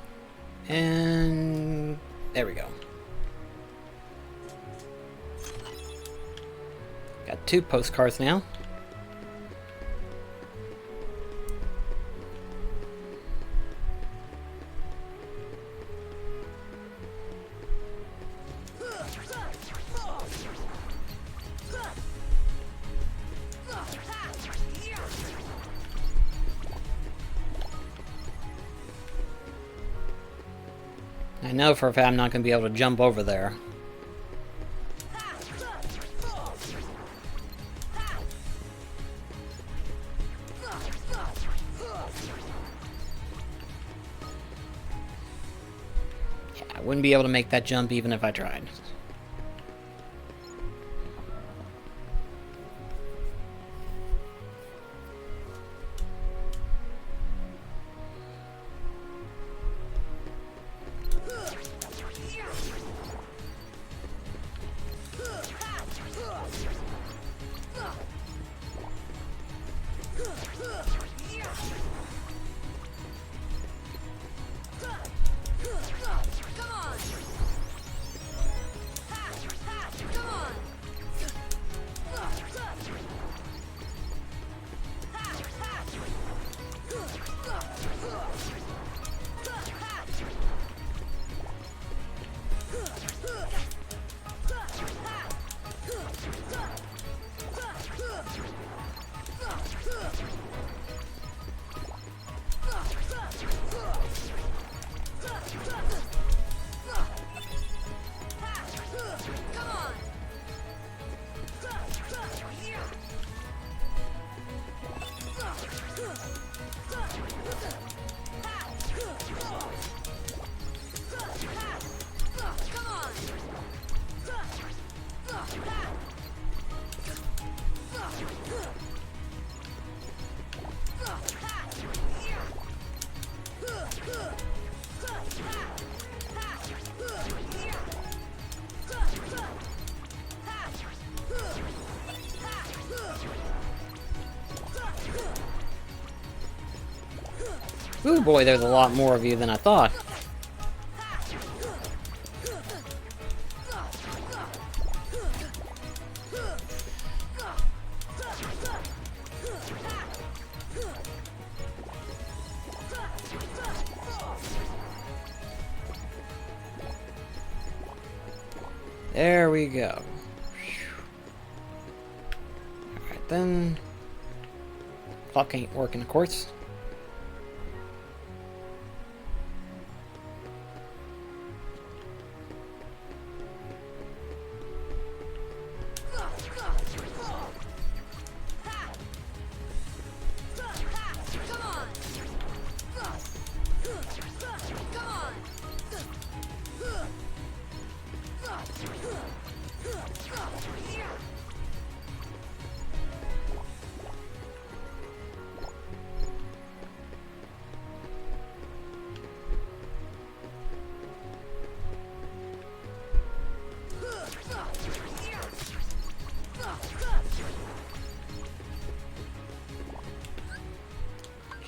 and there we go. Got 2 postcards now. I know for a fact I'm not going to be able to jump over there. Yeah, I wouldn't be able to make that jump even if I tried. Ooh boy, there's a lot more of you than I thought. There we go. Alright, Then clock ain't working, of course.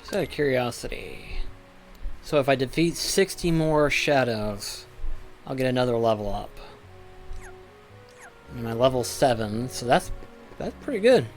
Just out of curiosity. So if I defeat 60 more shadows, I'll get another level up. And my level 7, so that's pretty good.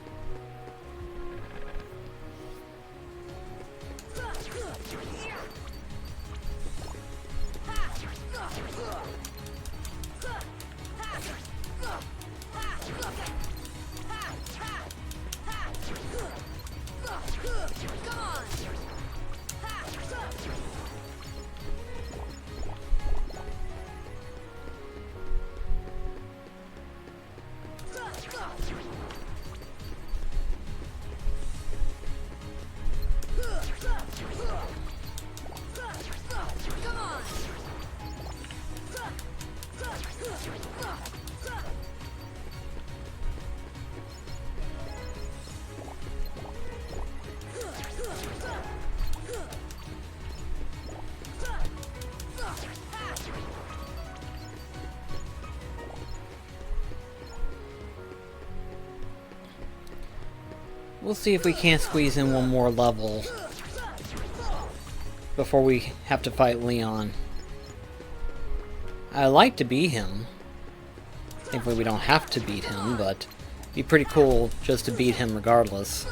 We'll see if we can't squeeze in one more level before we have to fight Leon. I like to beat him. Thankfully we don't have to beat him, but it'd be pretty cool just to beat him regardless.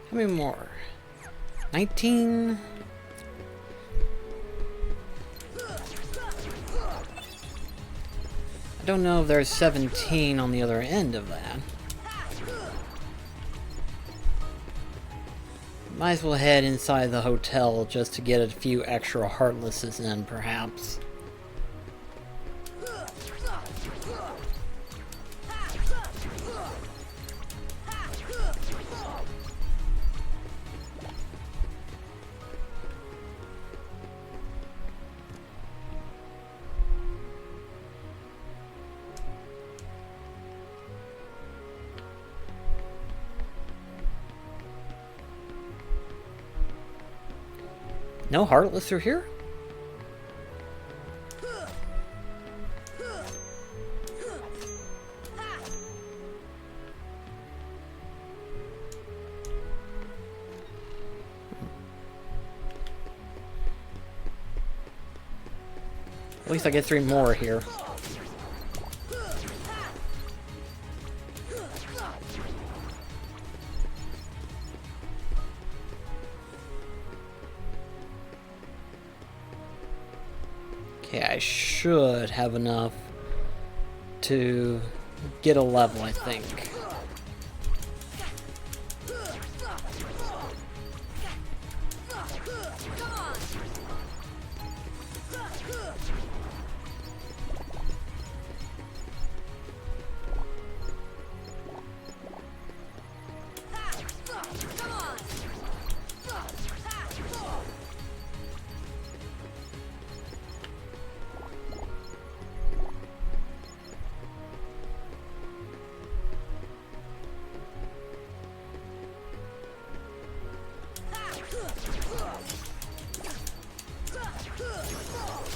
How many more? 19? I don't know if there's 17 on the other end of that. Might as well head inside the hotel just to get a few extra Heartlesses in, perhaps. No Heartless through here? At least I get 3 more here. Okay, I should have enough to get a level, I think.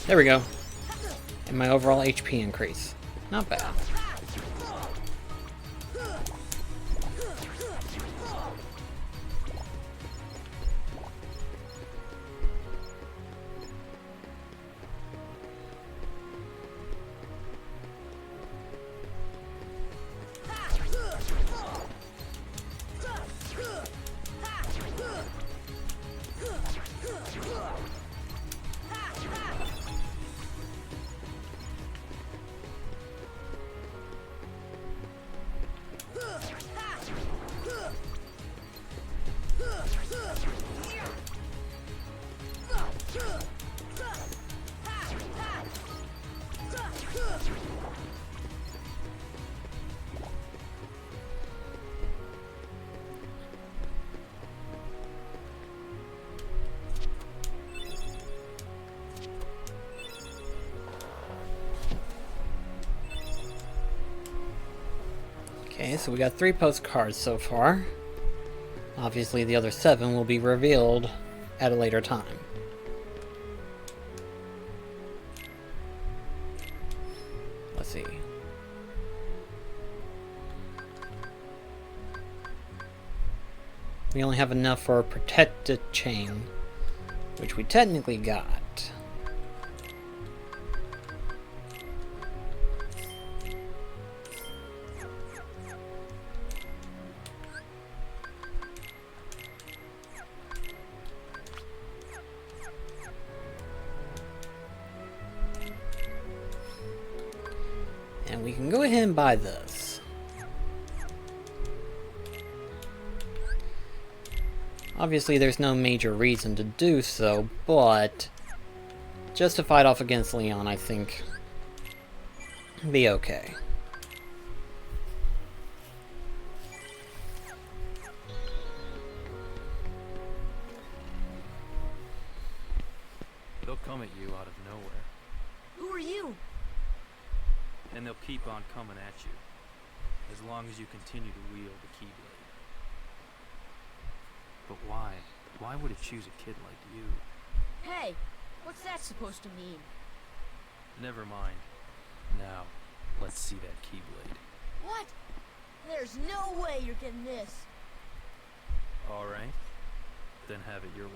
There we go. And my overall HP increase. Not bad. Okay, so we got 3 postcards so far. Obviously the other 7 will be revealed at a later time. Let's see. We only have enough for a protected chain, which we technically got. And we can go ahead and buy this. Obviously there's no major reason to do so, but just to fight off against Leon, I think be okay. They'll come at you out of nowhere, Who are you? and they'll keep on coming at you, as long as you continue to wield the Keyblade. But why? Why would it choose a kid like you? Hey, what's that supposed to mean? Never mind. Now, let's see that Keyblade. What? There's no way you're getting this. Alright, then have it your way.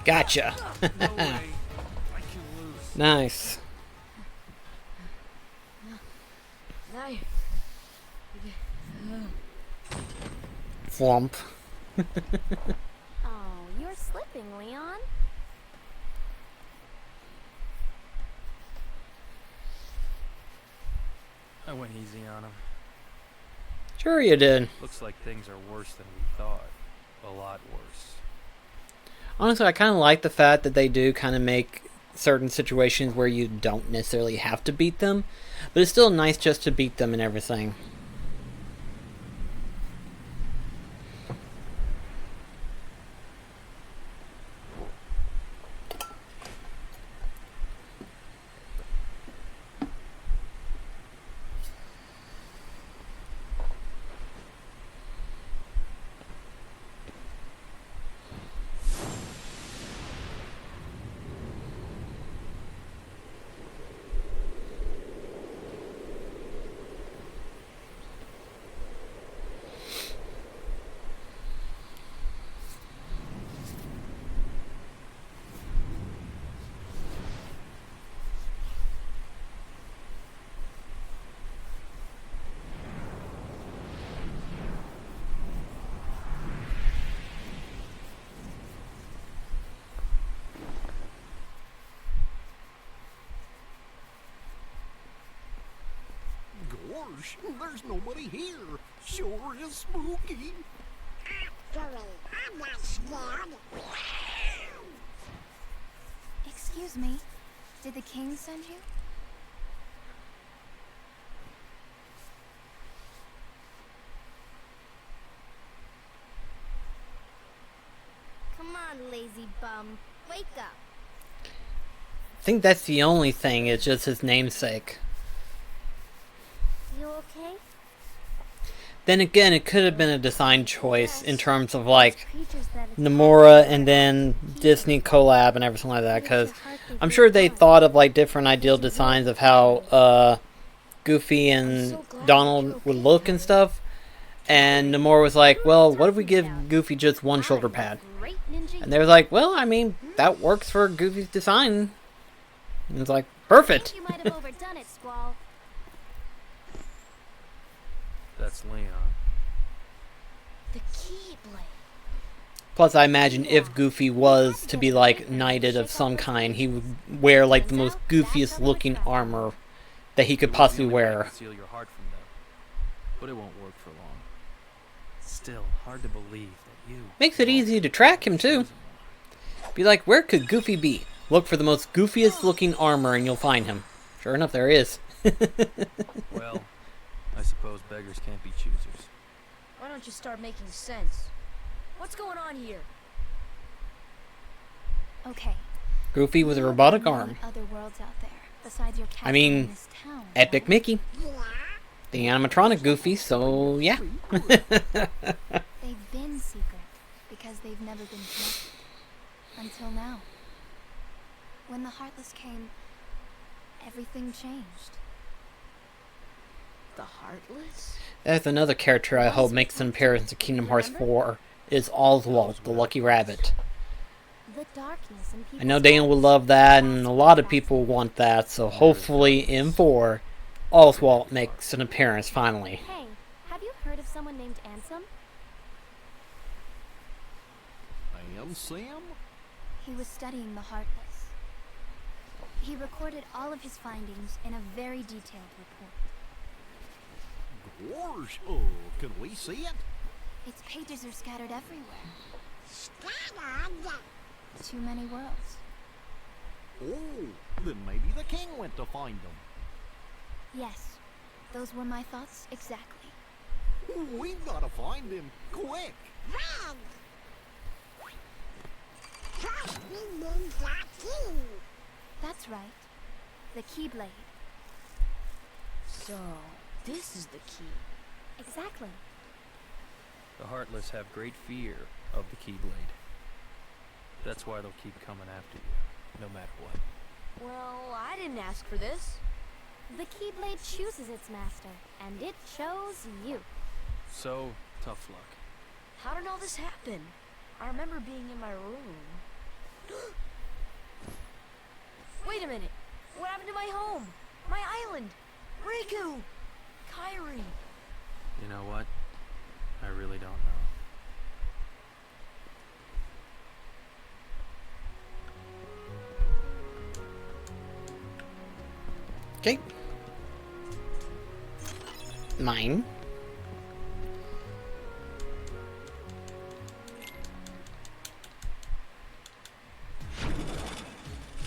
Gotcha. No way. I can lose. Nice. Knife. Flump. Oh, you're slipping, Leon. I went easy on him. Sure you did. Looks like things are worse than we thought. A lot worse. Honestly, I kind of like the fact that they do kind of make certain situations where you don't necessarily have to beat them, but it's still nice just to beat them and everything. Gosh, there's nobody here. Sure is spooky. I'm not scared. Excuse me. Did the king send you? Come on, lazy bum. Wake up. I think that's the only thing, it's just his namesake. You okay? Then again, it could have been a design choice in terms of like Creatures that attack Nomura you and are then evil. Disney collab and everything like that, Makes because your heart beat I'm sure they fast. thought of like different ideal designs of how Goofy and Donald would look and stuff, and Nomura was like, well, what if we give Goofy just one shoulder pad? Great ninja And they were like, well, I mean, that works for Goofy's design. And it's like, I perfect. think you might have overdone it, Squall. That's Leon. The Keyblade. Plus, I imagine if Goofy was to be like knighted of some kind, he would wear like the most goofiest looking armor that he could possibly The only way to wear. conceal your heart from them, but it won't work for long. Still, hard to believe that you. Makes it easy to track him too. Be like, where could Goofy be? Look for the most goofiest looking armor and you'll find him. Sure enough, there he is. Well, I suppose beggars can't be choosers. Why don't you start making sense? What's going on here? Okay. Goofy with a There are robotic many arm. other worlds out there besides your castle I mean, in this town, Epic right? Mickey. The animatronic Goofy, so yeah. They've been secret because they've never been connected. Until now. When the Heartless came, everything changed. The Heartless? That's another character I hope makes an appearance in Kingdom Hearts 4, is Oswald, the Lucky Rabbit. The darkness and I know Dana would love that, and a lot of people want that, so hopefully in 4, Oswald makes an appearance finally. Hey, have you heard of someone named Ansem? And Sam? He was studying the Heartless. He recorded all of his findings in a very detailed report. Gosh, can we see it? Its pages are scattered everywhere. Scattered? Too many worlds. Oh, then maybe the king went to find them. Yes, those were my thoughts exactly. We've got to find him, quick. That's right. The Keyblade. So, this is the key. Exactly. The Heartless have great fear of the Keyblade. That's why they'll keep coming after you, no matter what. Well, I didn't ask for this. The Keyblade chooses its master, and it chose you. So, tough luck. How did all this happen? I remember being in my room. Wait a minute. What happened to my home? My island? Riku! Kyrie! You know what? I really don't know. Okay. Mine.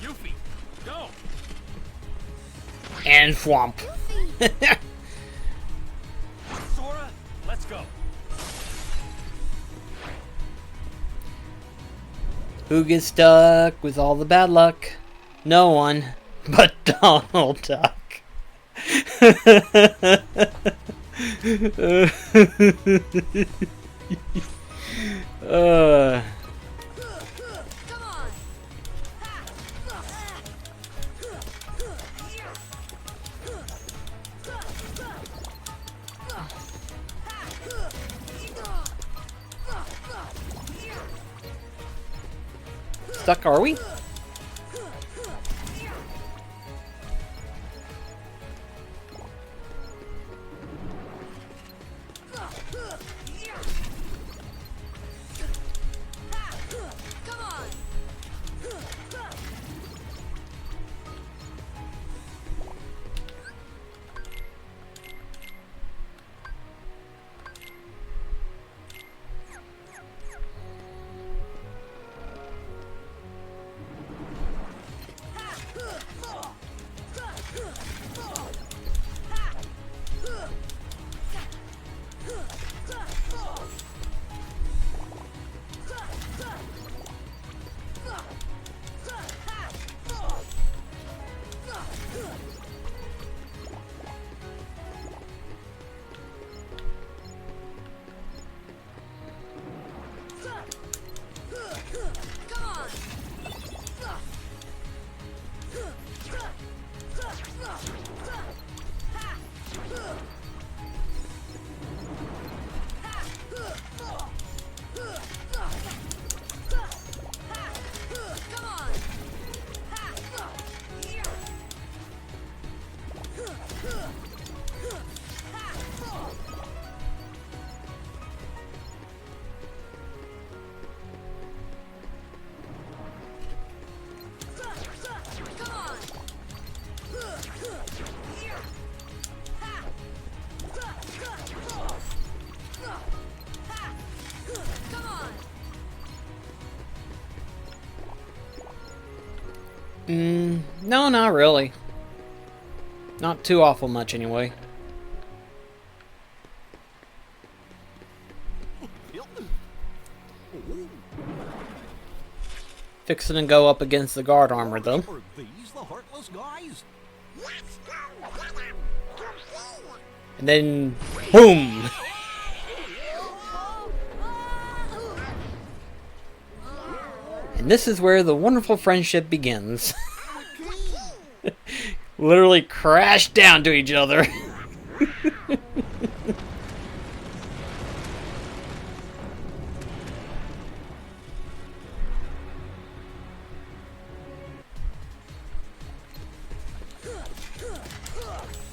Yuffie, go! And Swamp. Sora, let's go. Who gets stuck with all the bad luck? No one but Donald Duck. Come on! Stuck, are we? Come on! Come on! Come on! Come on! Come on! No, not really. Not too awful much, anyway. Fixing to go up against the guard armor, though. Are these the Heartless guys? And then, boom! And this is where the wonderful friendship begins. Literally crash down to each other. Come on!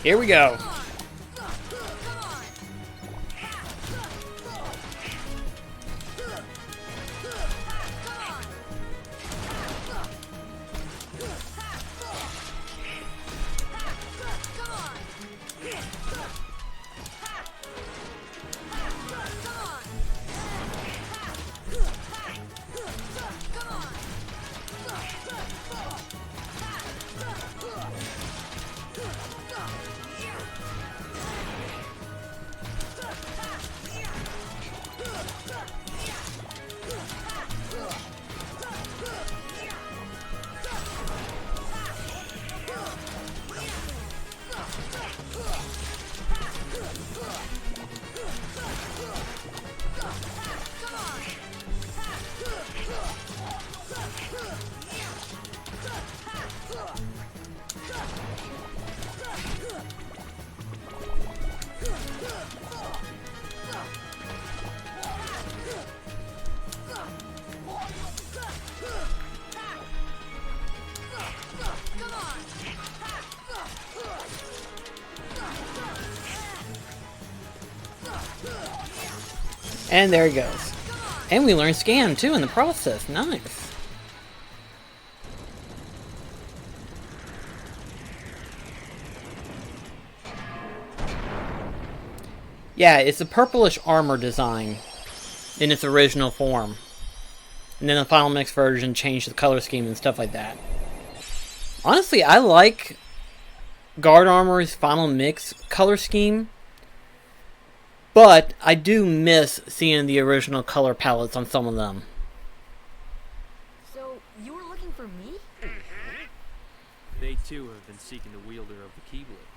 Here we go. And there he goes. And we learned Scam too in the process. Nice. Yeah, it's a purplish armor design in its original form. And then the Final Mix version changed the color scheme and stuff like that. Honestly, I like Guard Armor's Final Mix color scheme. But I do miss seeing the original color palettes on some of them. So, you were looking for me? They too have been seeking the wielder of the Keyblade.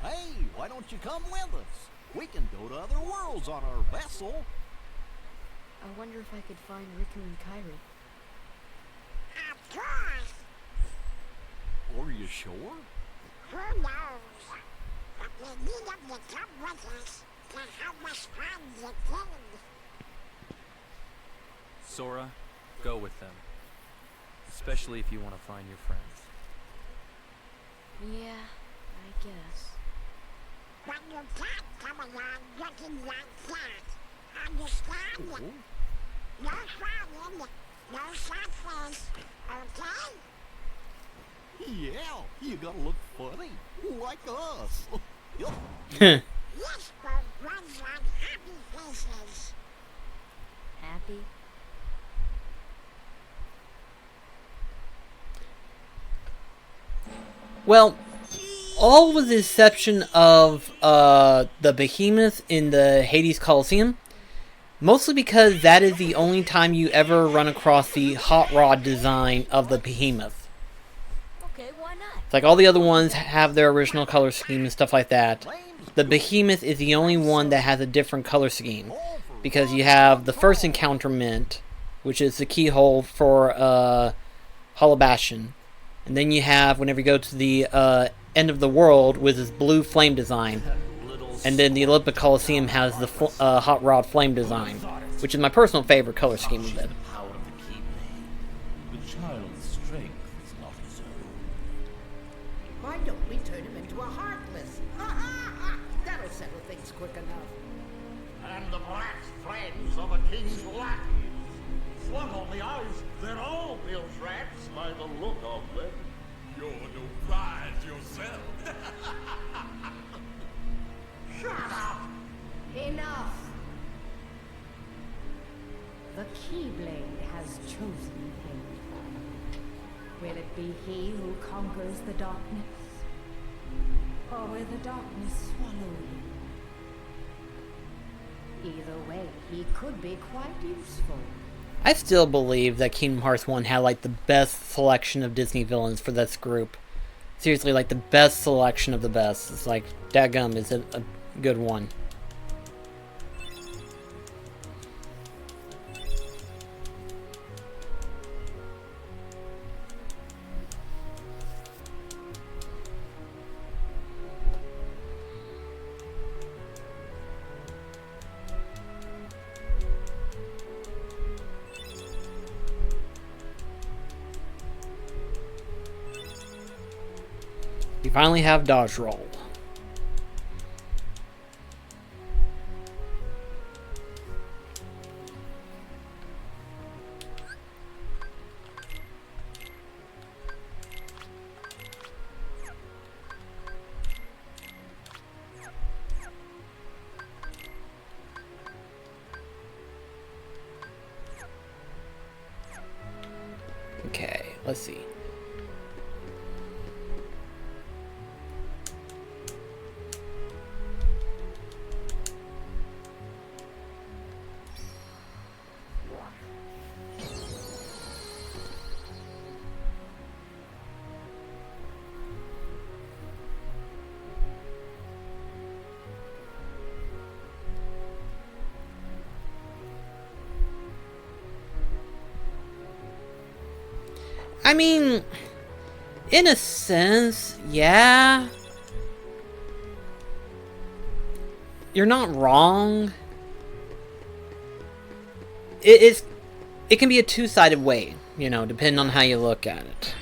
Hey, why don't you come with us? We can go to other worlds on our vessel. I wonder if I could find Riku and Kairi. Of course. Are you sure? Who knows? But we need them to come with us to help us find the king. Sora, go with them. Especially if you want to find your friends. Yeah, I guess. But you can't come along looking like that. Understand? Oh. No frowning, no sad face, okay? Yeah, you gotta look funny, like us. Yes, but ones on happy faces. Happy? Well, all with the exception of the Behemoth in the Hades Coliseum. Mostly because that is the only time you ever run across the hot rod design of the Behemoth. Okay, why not? It's like all the other ones have their original color scheme and stuff like that. The Behemoth is the only one that has a different color scheme. Because you have the first encounterment, which is the keyhole for Hollow Bastion. And then you have, whenever you go to the end of the world, with this blue flame design. And then the Olympic Coliseum has the hot rod flame design, which is my personal favorite color scheme of it. The child's strength is not his own. Why don't we turn him into a Heartless? That'll settle things quick enough. And the brat's friends are the king's lackeys. Slung on the ice, they're all Bill's rats by the look of them. You're no prize yourself. Shut up! Enough! The Keyblade has chosen him. Will it be he who conquers the darkness? Or will the darkness swallow him? Either way, he could be quite useful. I still believe that Kingdom Hearts 1 had like the best selection of Disney villains for this group. Seriously, like the best selection of the best. It's like, dadgum is a good one. We finally have dodge roll. Okay, let's see. I mean, in a sense, yeah. You're not wrong. It can be a two-sided way, you know, depending on how you look at it.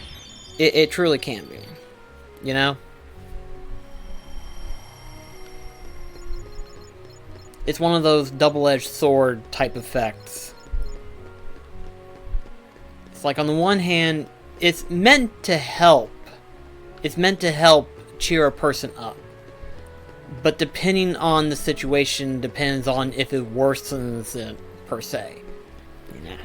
It truly can be, you know? It's one of those double-edged sword type effects. It's like, on the one hand, it's meant to help. It's meant to help cheer a person up. But depending on the situation, depends on if it worsens it, per se. You know?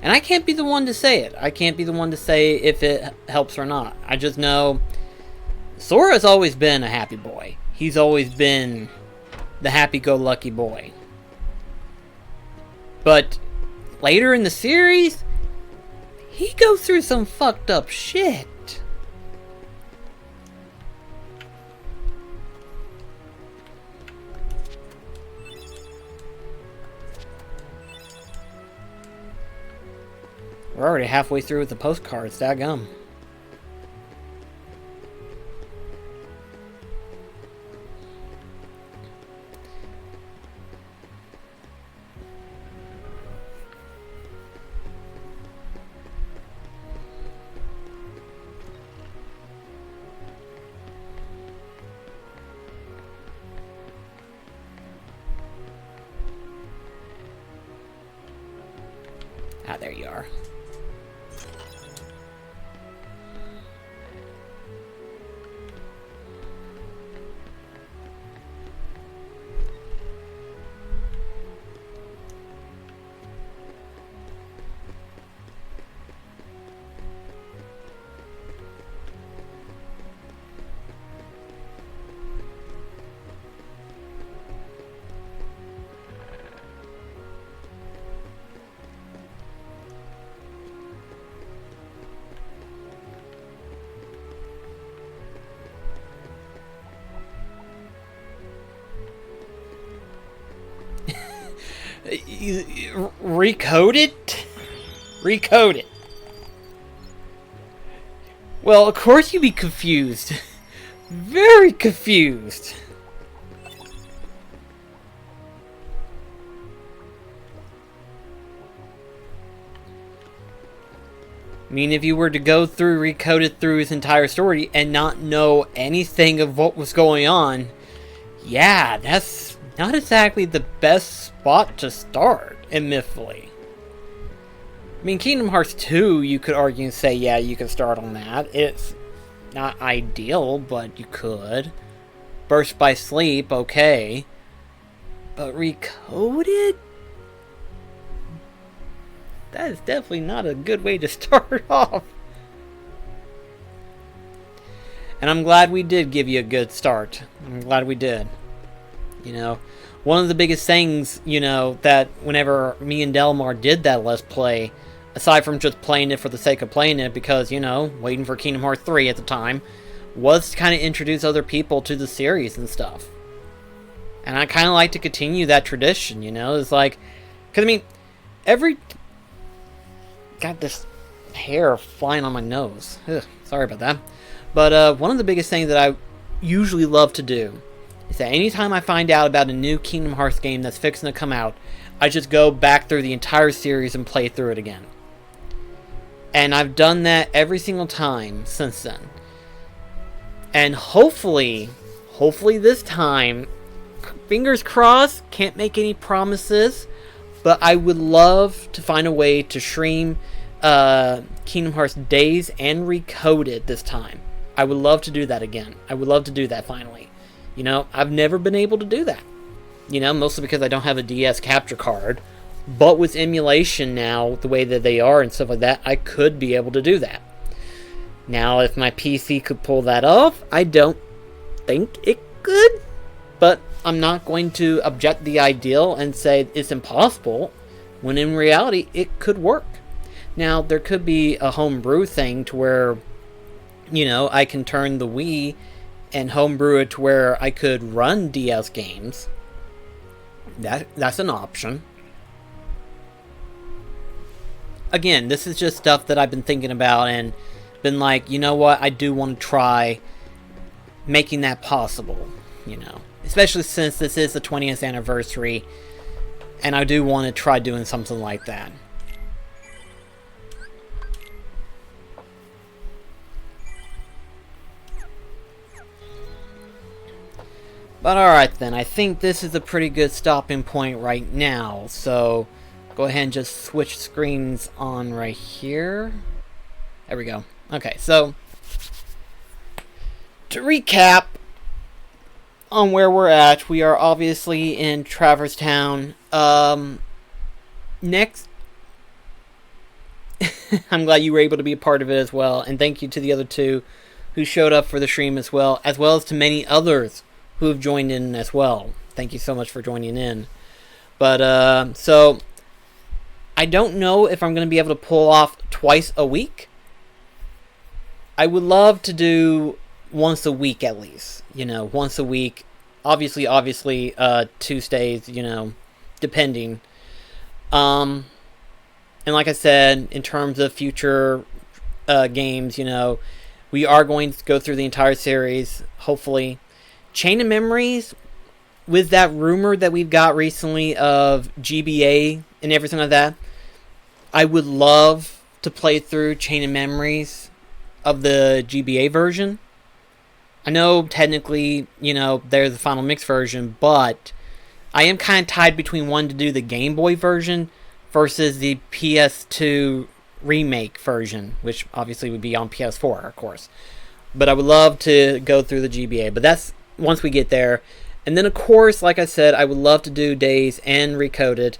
And I can't be the one to say it. I can't be the one to say if it helps or not. I just know Sora's always been a happy boy. He's always been the happy-go-lucky boy. But later in the series, he goes through some fucked up shit. We're already halfway through with the postcards, daggum. Ah, there you are. Recode it? Recode it. Well, of course you'd be confused. Very confused. I mean, if you were to go through, recode it through his entire story and not know anything of what was going on, yeah, that's not exactly the best spot to start, admittedly. I mean, Kingdom Hearts 2, you could argue and say, yeah, you can start on that. It's not ideal, but you could. Burst by Sleep, okay. But Recoded? That is definitely not a good way to start off. And I'm glad we did give you a good start. I'm glad we did. You know, one of the biggest things, you know, that whenever me and Delmar did that Let's Play, aside from just playing it for the sake of playing it, because, you know, waiting for Kingdom Hearts 3 at the time, was to kind of introduce other people to the series and stuff. And I kind of like to continue that tradition, you know? It's like, because, I mean, got this hair flying on my nose. Ugh, sorry about that. But one of the biggest things that I usually love to do is that anytime I find out about a new Kingdom Hearts game that's fixing to come out, I just go back through the entire series and play through it again. And I've done that every single time since then. And hopefully this time, fingers crossed, can't make any promises, but I would love to find a way to stream Kingdom Hearts Days and Recoded this time. I would love to do that again. I would love to do that finally. You know, I've never been able to do that. You know, mostly because I don't have a DS capture card. But with emulation now, the way that they are and stuff like that, I could be able to do that. Now, if my PC could pull that off, I don't think it could. But I'm not going to object the ideal and say it's impossible, when in reality, it could work. Now, there could be a homebrew thing to where, you know, I can turn the Wii and homebrew it to where I could run DS games. That's an option. again, this is just stuff that I've been thinking about and been like, you know what, I do want to try making that possible, you know. Especially since this is the 20th anniversary, and I do want to try doing something like that. But alright then, I think this is a pretty good stopping point right now, so go ahead and just switch screens on right here. There we go. Okay, so to recap on where we're at, we are obviously in Traverse Town. Next, I'm glad you were able to be a part of it as well, and thank you to the other two who showed up for the stream as well as to many others who have joined in as well. Thank you so much for joining in. But, so, I don't know if I'm going to be able to pull off twice a week. I would love to do once a week at least. You know, once a week. Obviously, Tuesdays, you know, depending. And like I said, in terms of future games, you know, we are going to go through the entire series, hopefully. Chain of Memories, with that rumor that we've got recently of GBA and everything like that, I would love to play through Chain of Memories of the GBA version. I know technically, you know, there's the final mix version, but I am kind of tied between wanting to do the Game Boy version versus the PS2 remake version, which obviously would be on PS4, of course. But I would love to go through the GBA, but that's once we get there. And then, of course, like I said, I would love to do Days and Recoded,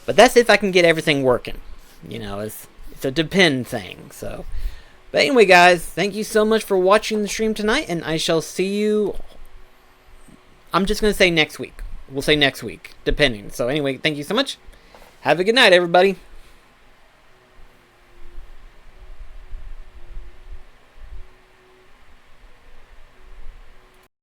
but that's if I can get everything working. You know, it's a depend thing, so. But anyway, guys, thank you so much for watching the stream tonight, and I shall see you, I'm just going to say next week. We'll say next week, depending. So anyway, thank you so much. Have a good night, everybody.